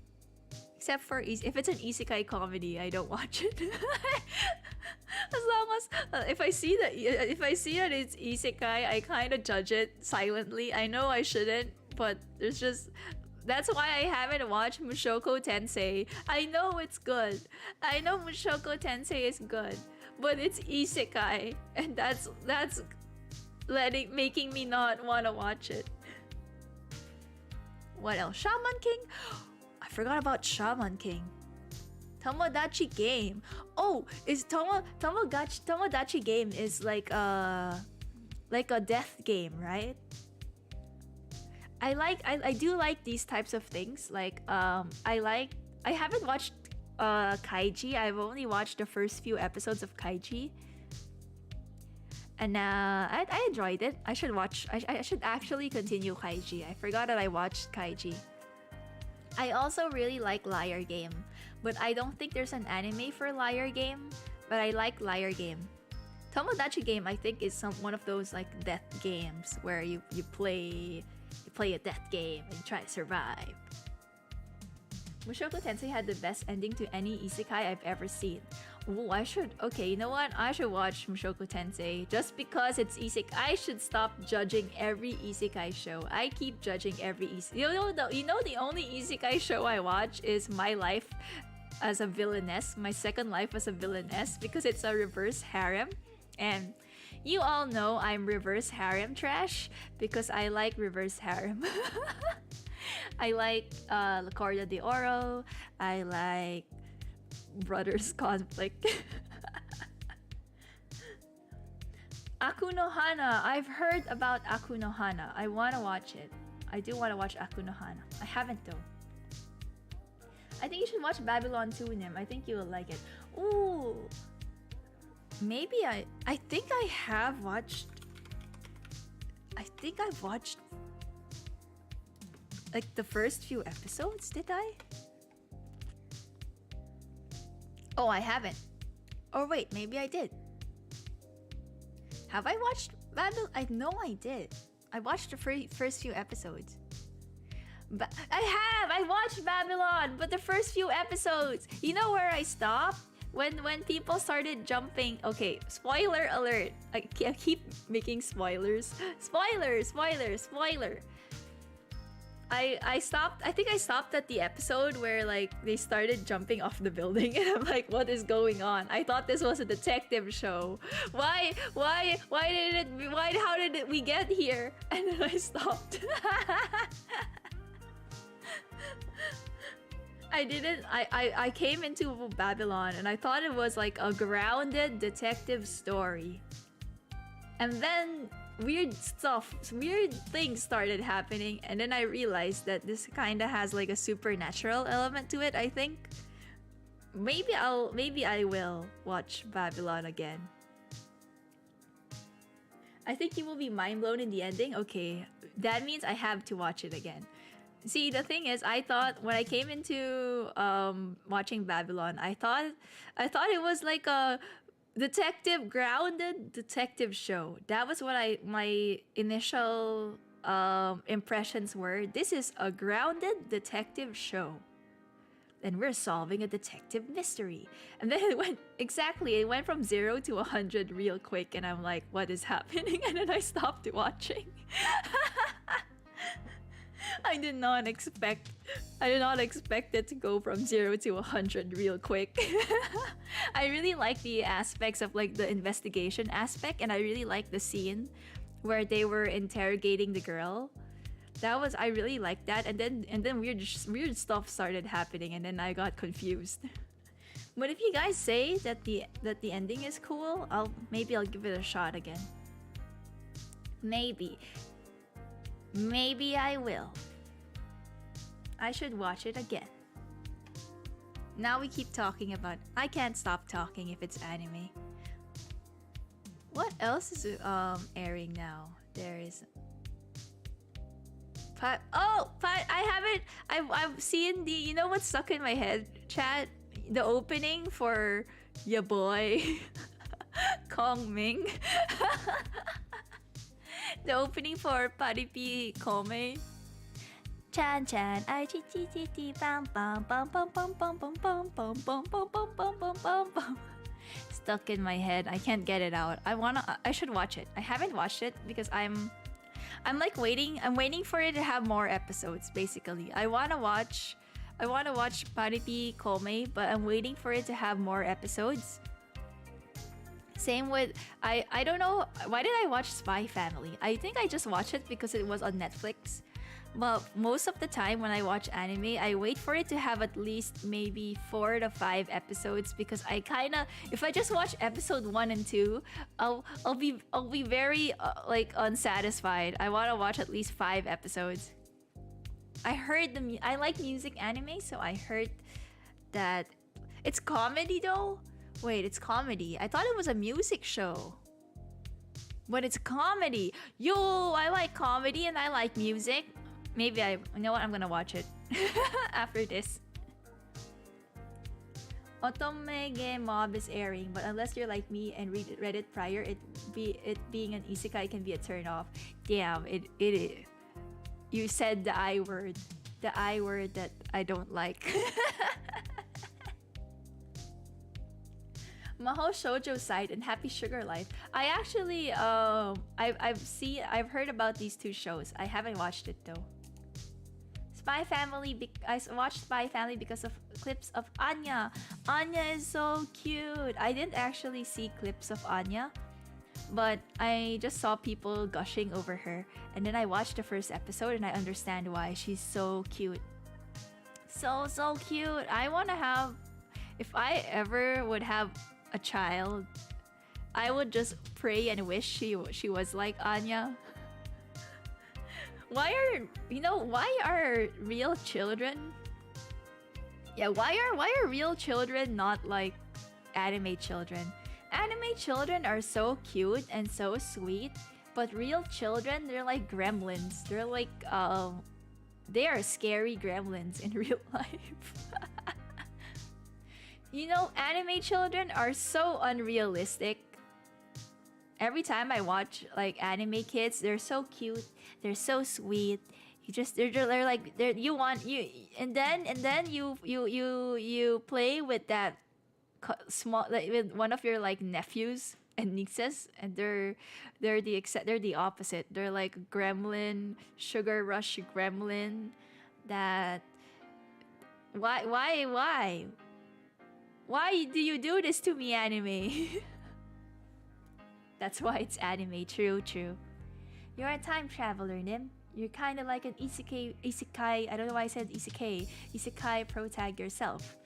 Except for if it's an isekai comedy, I don't watch it. As long as if I see that it's isekai, I kind of judge it silently. I know I shouldn't, but that's why I haven't watched Mushoku Tensei. I know it's good. I know Mushoku Tensei is good, but it's isekai, and that's making me not want to watch it. What else? Shaman King. I forgot about Shaman King. Tomodachi Game. Oh, is Tomodachi Game is like a death game, right? I do like these types of things. Like I haven't watched Kaiji. I've only watched the first few episodes of Kaiji. And I enjoyed it. I should actually continue Kaiji. I forgot that I watched Kaiji. I also really like Liar Game, but I don't think there's an anime for Liar Game, but I like Liar Game. Tomodachi Game, I think, is one of those like death games where you play a death game and try to survive. Mushoku Tensei had the best ending to any isekai I've ever seen. Oh, I should. Okay, you know what? I should watch Mushoku Tensei just because it's isekai. I should stop judging every isekai show. I keep judging every isekai. The only isekai show I watch is My Life as a Villainess, My Second Life as a Villainess, because it's a reverse harem, and you all know I'm reverse harem trash because I like reverse harem. I like La Corda de Oro. I like Brothers Conflict. Aku no Hana. I've heard about Aku no Hana. I want to watch it. I do want to watch Aku no Hana. I haven't though. I think you should watch Babylon 2, Nym. I think you will like it. Ooh. Maybe I think I have watched. I think I've watched like the first few episodes, did I? Oh, I haven't. Or wait, maybe I did. Have I watched Babylon? I know I did. I watched the first few episodes. But I watched Babylon, but the first few episodes. You know where I stopped? When people started jumping. Okay, spoiler alert. I keep making spoilers. Spoiler. I stopped. I think I stopped at the episode where like they started jumping off the building, and I'm like, what is going on? I thought this was a detective show. Why how did we get here? And then I stopped. I came into Babylon and I thought it was like a grounded detective story. And then weird things started happening, and then I realized that this kinda has like a supernatural element to it, I think. Maybe I will watch Babylon again. I think you will be mind blown in the ending. Okay, that means I have to watch it again. See, the thing is, I thought when I came into watching Babylon, I thought it was like a grounded detective show. That was what my initial impressions were. This is a grounded detective show, and we're solving a detective mystery. And then it went from 0 to 100 real quick, and I'm like, what is happening? And then I stopped watching. I did not expect it to go from 0 to 100 real quick. I really like the aspects of like the investigation aspect, and I really like the scene where they were interrogating the girl. I really liked that, and then weird stuff started happening, and then I got confused. But if you guys say that the ending is cool, maybe I'll give it a shot again. Maybe I will. I should watch it again. Now we keep talking about. I can't stop talking if it's anime. What else is airing now? There is. I've seen the. You know what's stuck in my head, chat? The opening for ya boy, Kong Ming. The opening for Paripi Kome. Chan chan I chi chi chi chi bam bam bam bam bam bam bam bam bam bam bam bam bam bam bam bam. Stuck in my head. I can't get it out. I should watch it. I haven't watched it because I'm like waiting. I'm waiting for it to have more episodes. Basically, I wanna watch Paripi Kome, but I'm waiting for it to have more episodes. Same with I don't know why did I watch Spy Family. I think I just watched it because it was on Netflix. But most of the time when I watch anime, I wait for it to have at least maybe 4 to 5 episodes, because I kinda, if I just watch episode 1 and 2, I'll be very like unsatisfied. I want to watch at least 5 episodes. I heard I like music anime, so I heard that it's comedy though. Wait, it's comedy. I thought it was a music show. But it's comedy. Yo, I like comedy and I like music. Maybe you know what? I'm gonna watch it after this. Otome Mob is airing, but unless you're like me and read it prior, it being an isekai can be a turn off. Damn, it is. You said the I word that I don't like. Mahou Shoujo site and Happy Sugar Life. I actually I've heard about these two shows. I haven't watched it though. Spy Family. I watched Spy Family because of clips of Anya. Anya is so cute. I didn't actually see clips of Anya, but I just saw people gushing over her, and then I watched the first episode and I understand why. She's so cute. So cute. I want to have, if I ever would have a child, I would just pray and wish she was like Anya. Why are real children? Yeah, why are real children not like anime children? Anime children are so cute and so sweet, but real children, they're like gremlins. They're like they are scary gremlins in real life. Anime children are so unrealistic. Every time I watch like anime kids, they're so cute, they're so sweet. They're like and then you play with that small, like, with one of your like nephews and nieces, and they're the opposite. They're like gremlin, sugar rush gremlin. That why do you do this to me, anime? That's why it's anime. True. You're a time traveler, Nym. You're kind of like an isekai. I don't know why I said isekai. Isekai protag yourself.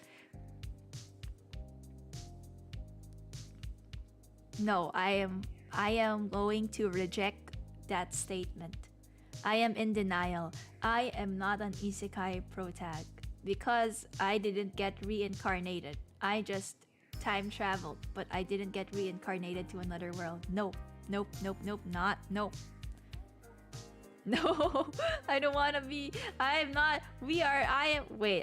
No, I am going to reject that statement. I am in denial. I am not an isekai protag because I didn't get reincarnated. I just time traveled, but I didn't get reincarnated to another world. Nope. No. I don't want to be. I am not. Wait,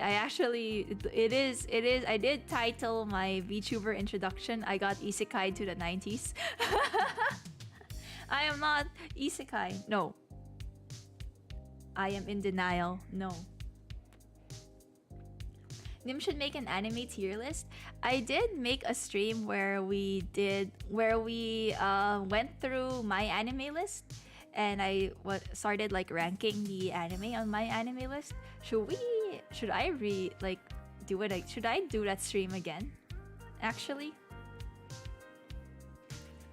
it is. I did title my VTuber introduction. I got isekai to the 90s. I am not isekai. No. I am in denial. No. Nym should make an anime tier list. I did make a stream where we went through my anime list, and I started like ranking the anime on my anime list. Should I do it? Should I do that stream again? Actually,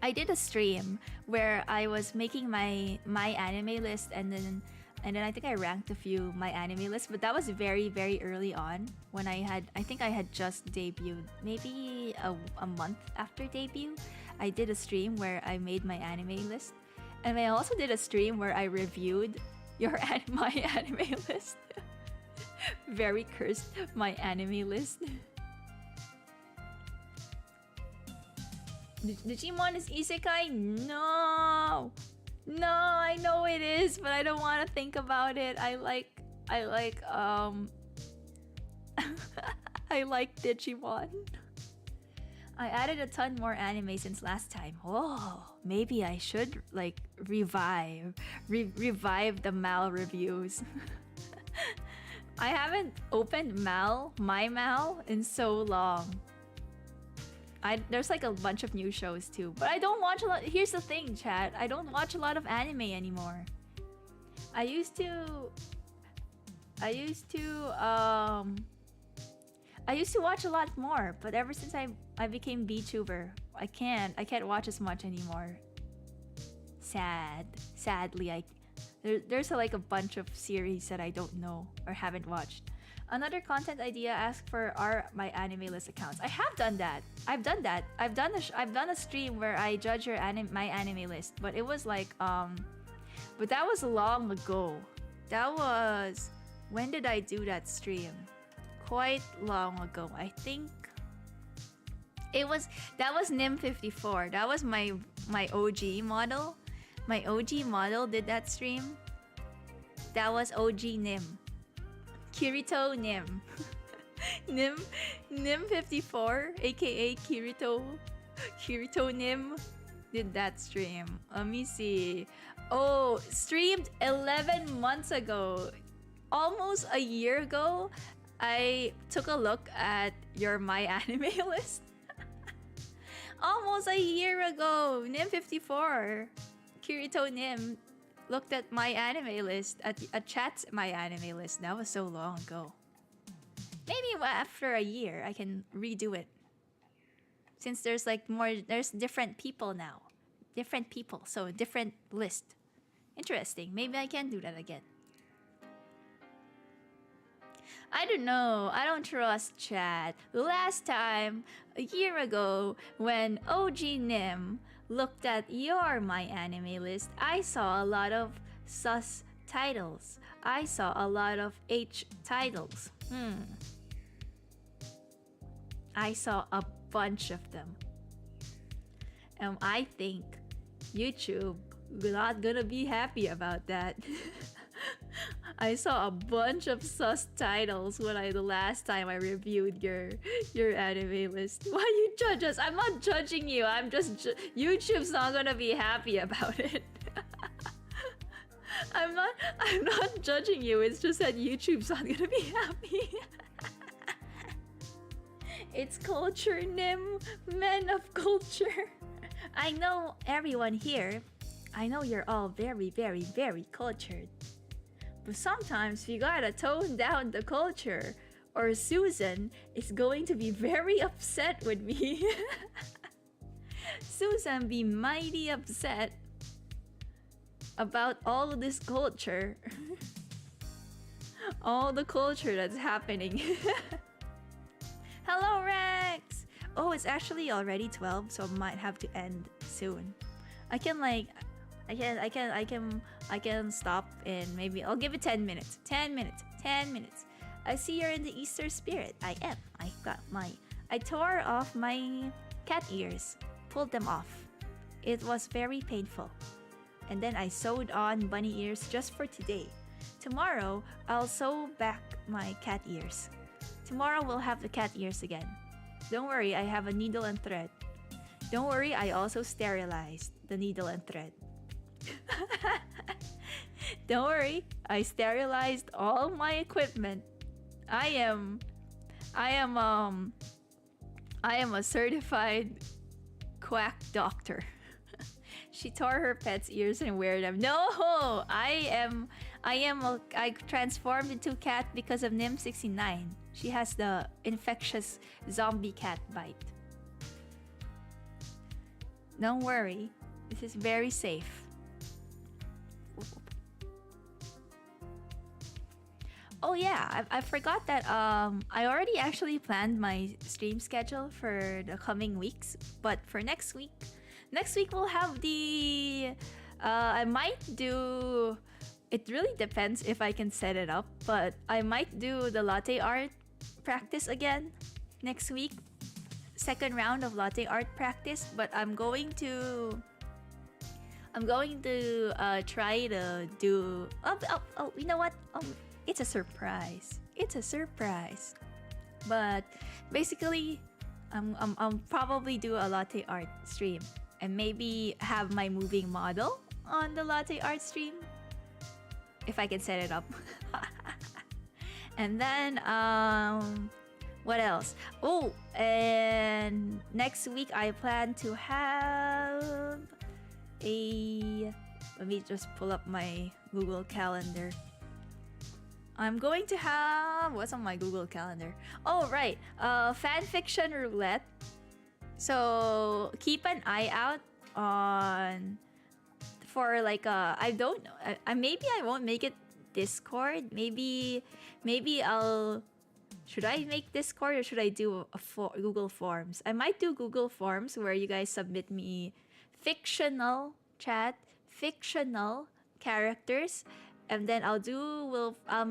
I did a stream where I was making my anime list, and then I think I ranked a few my anime lists, but that was very, very early on when I think I had just debuted. Maybe a month after debut, I did a stream where I made my anime list. And I also did a stream where I reviewed my anime list. Very cursed, my anime list. Digimon is isekai? No, I know it is, but I don't want to think about it. I like I like Digimon. I added a ton more anime since last time. Oh, maybe I should like revive the Mal reviews. I haven't opened my Mal in so long. There's like a bunch of new shows too, but I don't watch a lot. Here's the thing, chat. I don't watch a lot of anime anymore. I used to watch a lot more, but ever since I became VTuber, I can't watch as much anymore. Sadly, there's like a bunch of series that I don't know or haven't watched. Another content idea asked for my anime list accounts. I have done that. I've done a stream where I judge my anime list, but it was like but that was long ago. When did I do that stream? Quite long ago. I think that was Nym 54. That was my OG model. My OG model did that stream. That was OG Nym. Kirito Nym. Nym 54, aka Kirito Nym did that stream. Let me see. Oh, streamed 11 months ago. Almost a year ago, I took a look at my anime list. Almost a year ago, Nym54, Kirito Nym, looked at my anime list, at chat's my anime list. That was so long ago. Maybe after a year, I can redo it. Since there's like there's different people now. Different people, so different list. Interesting. Maybe I can do that again. I don't know. I don't trust chat. The last time, a year ago, when OG Nym looked at your My Anime list, I saw a lot of sus titles. I saw a lot of H titles. I saw a bunch of them. And I think YouTube not gonna be happy about that. I saw a bunch of sus titles when the last time I reviewed your anime list. Why you judge us? I'm not judging you. I'm just YouTube's not gonna be happy about it. I'm not judging you. It's just that YouTube's not gonna be happy. It's culture, Nym. Men of culture. I know everyone here. I know you're all very, very, very cultured. But sometimes we gotta tone down the culture, or Susan is going to be very upset with me. Susan be mighty upset about all of this culture. All the culture that's happening. Hello, Rex! Oh, it's actually already 12, so I might have to end soon. I can stop in maybe I'll give it 10 minutes. 10 minutes. 10 minutes. I see you're in the Easter spirit. I am. I tore off my cat ears. Pulled them off. It was very painful. And then I sewed on bunny ears just for today. Tomorrow, I'll sew back my cat ears. Tomorrow we'll have the cat ears again. Don't worry, I have a needle and thread. Don't worry, I also sterilized the needle and thread. Don't worry, I sterilized all my equipment. I am a certified quack doctor. She tore her pet's ears and wear them. No, I transformed into cat because of Nym69. She has the infectious zombie cat bite. Don't worry, this is very safe. Oh yeah, I forgot that I already actually planned my stream schedule for the coming weeks. But for next week we'll have the I might do, it really depends if I can set it up, but I might do the latte art practice again next week. Second round of latte art practice, but I'm going to try to do you know what? It's a surprise. It's a surprise. But basically, I'll probably do a latte art stream and maybe have my moving model on the latte art stream if I can set it up. And then what else? Oh, and next week I plan to have a, let me just pull up my Google Calendar. I'm going to have, what's on my Google Calendar? Oh, right. Fanfiction roulette. So keep an eye out on for like I don't know. Maybe I won't make it Discord. Maybe I'll. Should I make Discord or should I do Google Forms? I might do Google Forms where you guys submit me fictional characters. And then I'll do a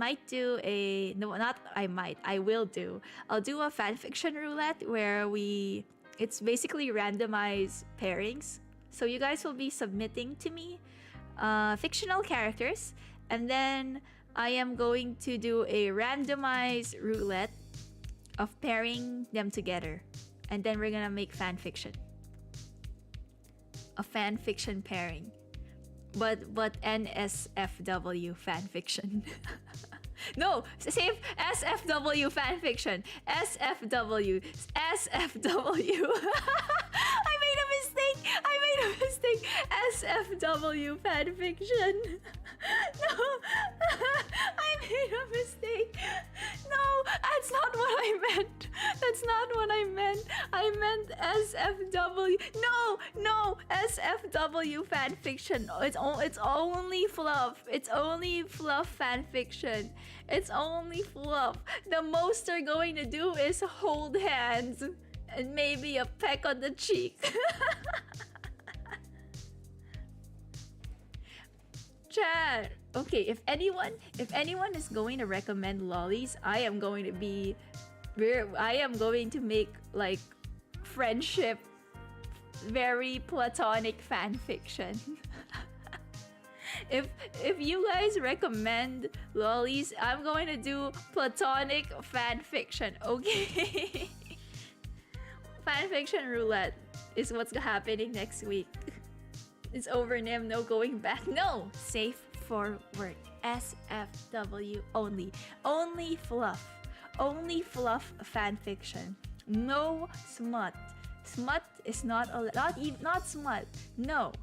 fanfiction roulette where it's basically randomized pairings. So you guys will be submitting to me fictional characters, and then I am going to do a randomized roulette of pairing them together, and then we're gonna make fanfiction. A fanfiction pairing. But NSFW fanfiction. No, save SFW fanfiction. SFW. I made a mistake. SFW fanfiction. No, I made a mistake. No, that's not what I meant. That's not what I meant. I meant SFW. No, SFW fanfiction. It's only fluff. It's only fluff fanfiction. It's only fluff. The most they're going to do is hold hands and maybe a peck on the cheek. Chat. Okay, if anyone is going to recommend lollies, I am going to make like friendship very platonic fan fiction. If you guys recommend lollies, I'm going to do platonic fan fiction, okay? Fan fiction roulette is what's happening next week. It's over, Nym, no going back. No! Safe for work. SFW only. Only fluff. Only fluff fan fiction. No smut. Smut is not smut. No,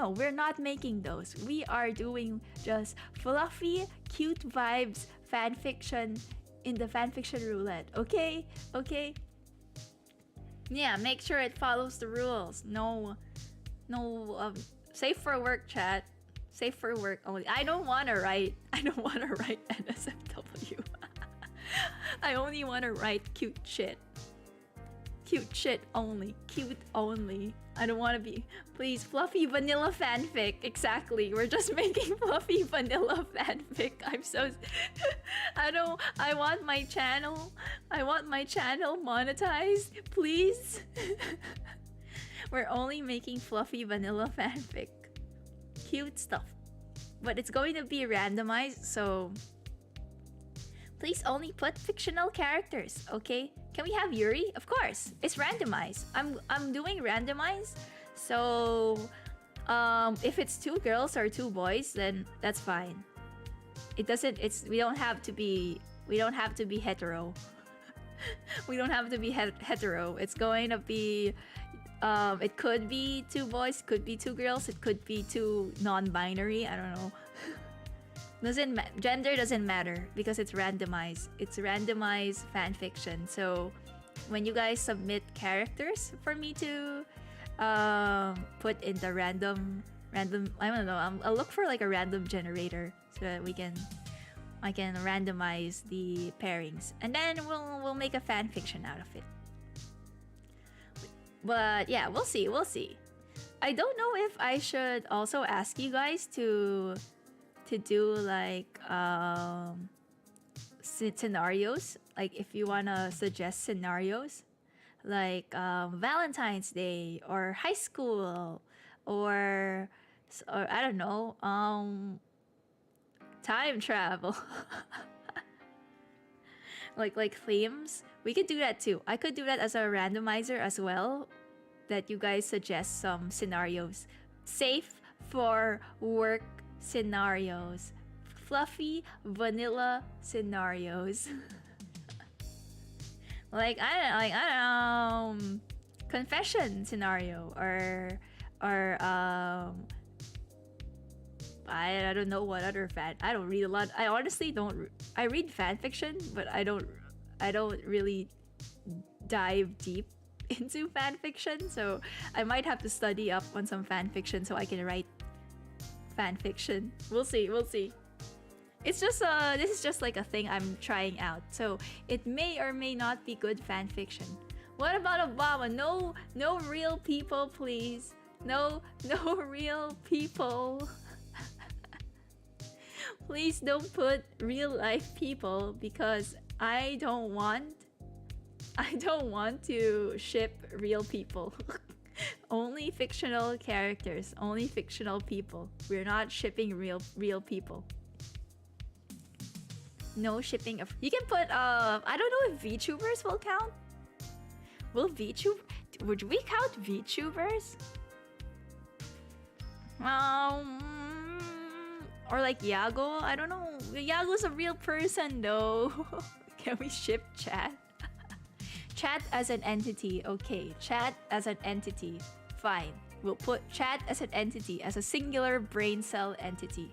we're not making those. We are doing just fluffy, cute vibes fan fiction in the fan fiction roulette. Okay? Yeah, make sure it follows the rules. No, safe for work, chat. Safe for work only. I don't want to write NSFW. I only want to write cute shit. Cute shit only. Cute only. I don't want to be... Please, fluffy vanilla fanfic. Exactly. We're just making fluffy vanilla fanfic. I'm so... I want my channel monetized. Please. We're only making fluffy vanilla fanfic. Cute stuff. But it's going to be randomized, so... Please only put fictional characters, okay? Can we have Yuri? Of course. It's randomized. I'm doing randomized. So if it's 2 girls or 2 boys, then that's fine. We don't have to be hetero. We don't have to be hetero. It's going to be it could be 2 boys, could be 2 girls, it could be 2 non-binary, I don't know. Gender doesn't matter because it's randomized. It's randomized fan fiction. So when you guys submit characters for me to put in the random, I don't know. I'll look for like a random generator so that I can randomize the pairings, and then we'll make a fan fiction out of it. But yeah, we'll see. I don't know if I should also ask you guys to do like scenarios, like if you wanna suggest scenarios like Valentine's Day or high school or I don't know, time travel. like themes, we could do that too. I could do that as a randomizer as well, that you guys suggest some scenarios. Safe for work scenarios, fluffy vanilla scenarios. like I don't know, confession scenario or I don't know what other fan. I don't read a lot. I honestly don't. I read fan fiction, but I don't really dive deep into fan fiction. So I might have to study up on some fan fiction so I can write fan fiction. We'll see. It's just this is just like a thing I'm trying out, so it may or may not be good fan fiction. What about Obama? No real people, please. No real people. Please don't put real life people, because I don't want to ship real people. Only fictional characters, only fictional people. We're not shipping real people. No shipping of... You can put I don't know if VTubers will count. Would we count VTubers? Or like Yago? I don't know. Yago's a real person though. Can we ship chat? Chat as an entity. Okay, chat as an entity. Fine. We'll put chat as an entity, as a singular brain cell entity.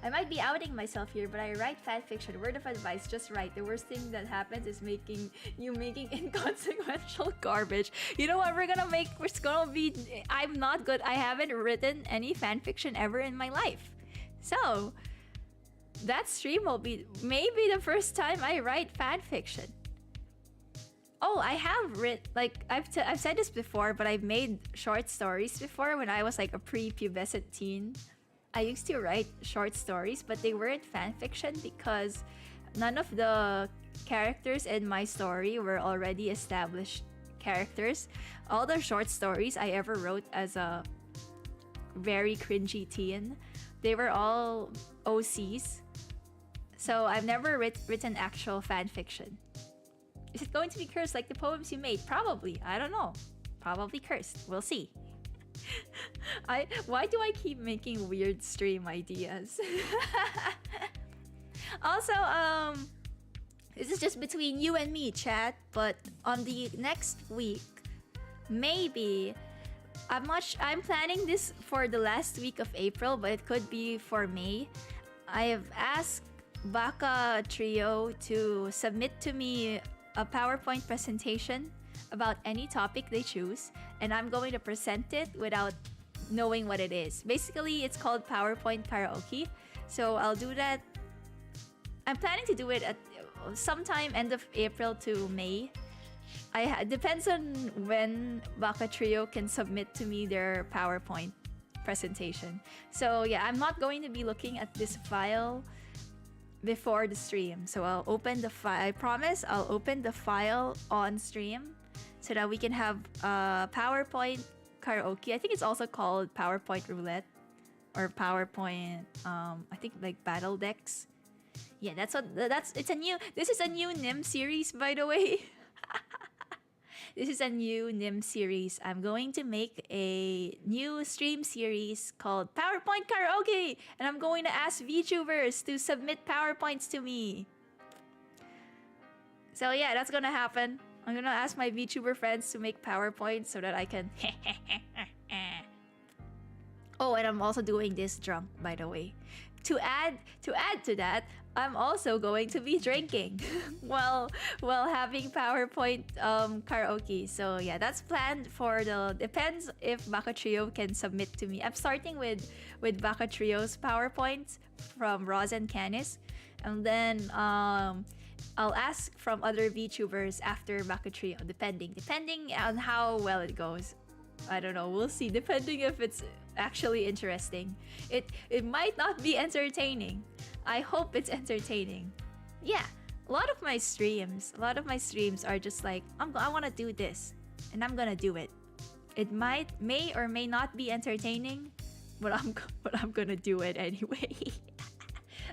I might be outing myself here, but I write fanfiction. Word of advice, just write. The worst thing that happens is making inconsequential garbage. You know what we're gonna make? It's gonna be... I'm not good. I haven't written any fanfiction ever in my life. So, that stream will be maybe the first time I write fanfiction. Oh, I have written... Like, I've said this before, but I've made short stories before when I was like a pre-pubescent teen. I used to write short stories, but they weren't fan fiction because none of the characters in my story were already established characters. All the short stories I ever wrote as a very cringy teen, they were all OCs. So I've never written actual fan fiction. Is it going to be cursed like the poems you made? Probably. I don't know. Probably cursed. We'll see. Why do I keep making weird stream ideas? Also, this is just between you and me, chat, but on the next week, maybe I'm planning this for the last week of April, but it could be for May. I have asked Baka Trio to submit to me a PowerPoint presentation about any topic they choose, and I'm going to present it without knowing what it is. Basically, it's called PowerPoint karaoke. So I'll do that. I'm planning to do it at sometime end of April to May. Depends on when Baka Trio can submit to me their PowerPoint presentation. So yeah, I'm not going to be looking at this file before the stream. So I'll open the file. I promise I'll open the file on stream so that we can have PowerPoint karaoke. I think it's also called PowerPoint roulette or PowerPoint I think like battle decks. Yeah, this is a new Nym series, by the way. This is a new Nym series. I'm going to make a new stream series called PowerPoint Karaoke, and I'm going to ask VTubers to submit PowerPoints to me. So yeah, that's gonna happen. I'm gonna ask my VTuber friends to make PowerPoints so that I can... Oh, and I'm also doing this drunk, by the way. To add to that, I'm also going to be drinking while having PowerPoint karaoke. So yeah, that's planned for depends if Baka Trio can submit to me. I'm starting with Baka Trio's PowerPoints from Roz and Canis, and then I'll ask from other VTubers after Baka Trio, depending on how well it goes. I don't know, we'll see, depending if it's actually interesting. It might not be entertaining. I hope it's entertaining. Yeah, a lot of my streams are just like, I want to do this, and I'm gonna do it. It may or may not be entertaining, but I'm gonna do it anyway.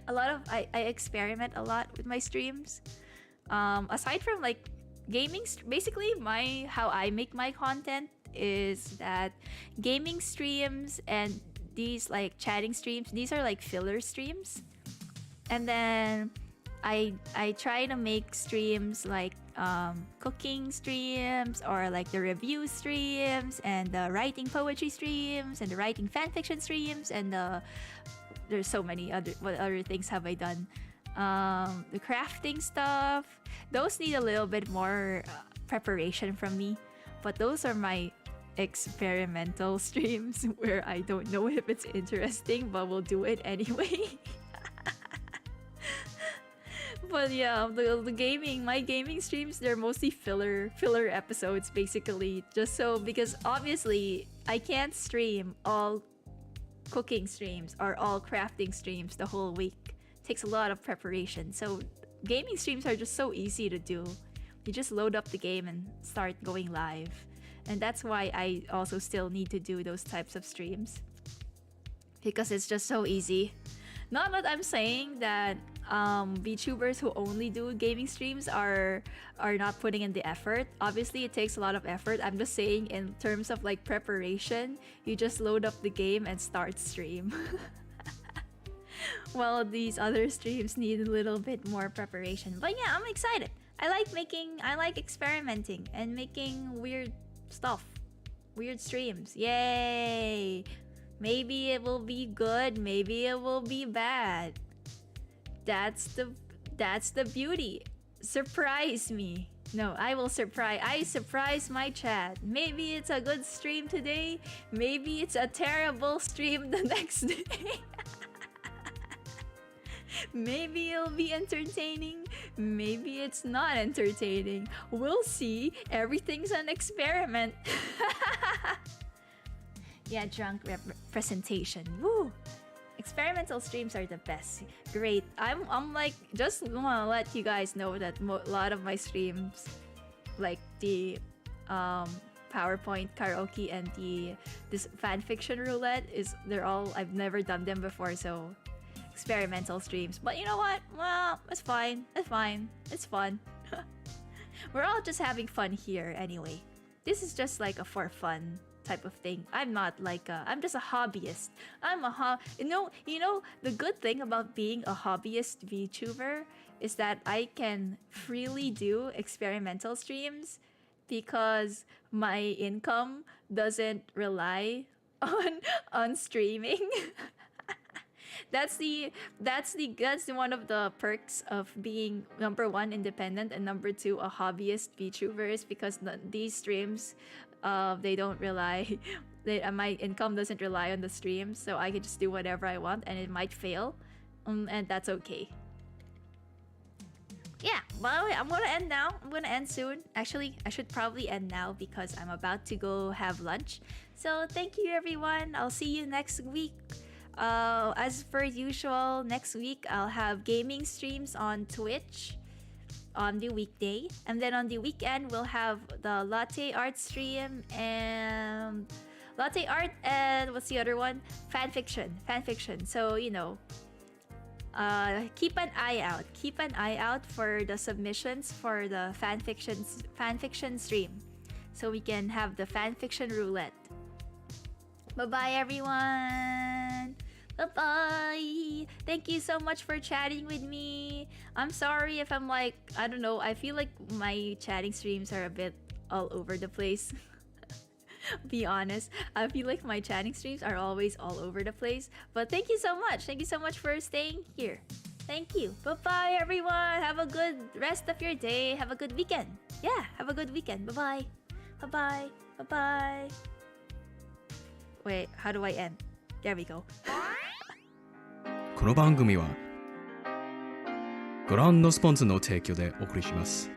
I experiment a lot with my streams. Aside from like gaming, basically how I make my content is that gaming streams and these like chatting streams, these are like filler streams. And then I try to make streams like cooking streams, or like the review streams, and the writing poetry streams, and the writing fanfiction streams, and there's so many what other things have I done? The crafting stuff. Those need a little bit more preparation from me, but those are my experimental streams where I don't know if it's interesting, but we'll do it anyway. But yeah, my gaming streams, they're mostly filler episodes, basically, because obviously I can't stream all cooking streams or all crafting streams the whole week. It takes a lot of preparation. So gaming streams are just so easy to do. You just load up the game and start going live. And that's why I also still need to do those types of streams, because it's just so easy. Not that I'm saying that VTubers who only do gaming streams are not putting in the effort. Obviously, it takes a lot of effort. I'm just saying in terms of like preparation, you just load up the game and start stream. Well, these other streams need a little bit more preparation. But yeah, I'm excited. I like experimenting and making weird stuff. Weird streams. Yay! Maybe it will be good, maybe it will be bad. That's the beauty. Surprise me. No, I surprise my chat. Maybe it's a good stream today, maybe it's a terrible stream the next day. Maybe it'll be entertaining, maybe it's not entertaining. We'll see. Everything's an experiment. Yeah, drunk presentation. Woo! Experimental streams are the best. Great. I'm like, just wanna let you guys know that a lot of my streams, like the PowerPoint karaoke and this fanfiction roulette, I've never done them before, so experimental streams. But you know what? Well, it's fine. It's fine. It's fun. We're all just having fun here anyway. This is just like a for fun type of thing. I'm not like I'm just a hobbyist. You know the good thing about being a hobbyist VTuber is that I can freely do experimental streams because my income doesn't rely on streaming. That's one of the perks of being number one independent and number two a hobbyist VTubers, because these streams they don't rely my income doesn't rely on the streams, so I can just do whatever I want and it might fail, and that's okay. Yeah, by the way, I'm gonna end now. I'm gonna end soon. Actually, I should probably end now because I'm about to go have lunch. So thank you everyone. I'll see you next week. As per usual, next week I'll have gaming streams on Twitch on the weekday, and then on the weekend we'll have the latte art stream and latte art, and what's the other one? Fanfiction. So you know, keep an eye out for the submissions for the fanfiction stream, so we can have the fanfiction roulette. Bye bye everyone. Bye-bye. Thank you so much for chatting with me. I'm sorry if I'm like, I don't know, I feel like my chatting streams are a bit all over the place. Be honest, I feel like my chatting streams are always all over the place. But thank you so much. Thank you so much for staying here. Thank you. Bye-bye everyone. Have a good rest of your day. Have a good weekend. Yeah, have a good weekend. Bye-bye. Bye-bye. Bye-bye. Wait, how do I end? There we go. この番組はご覧のスポンスの提供でお送りします。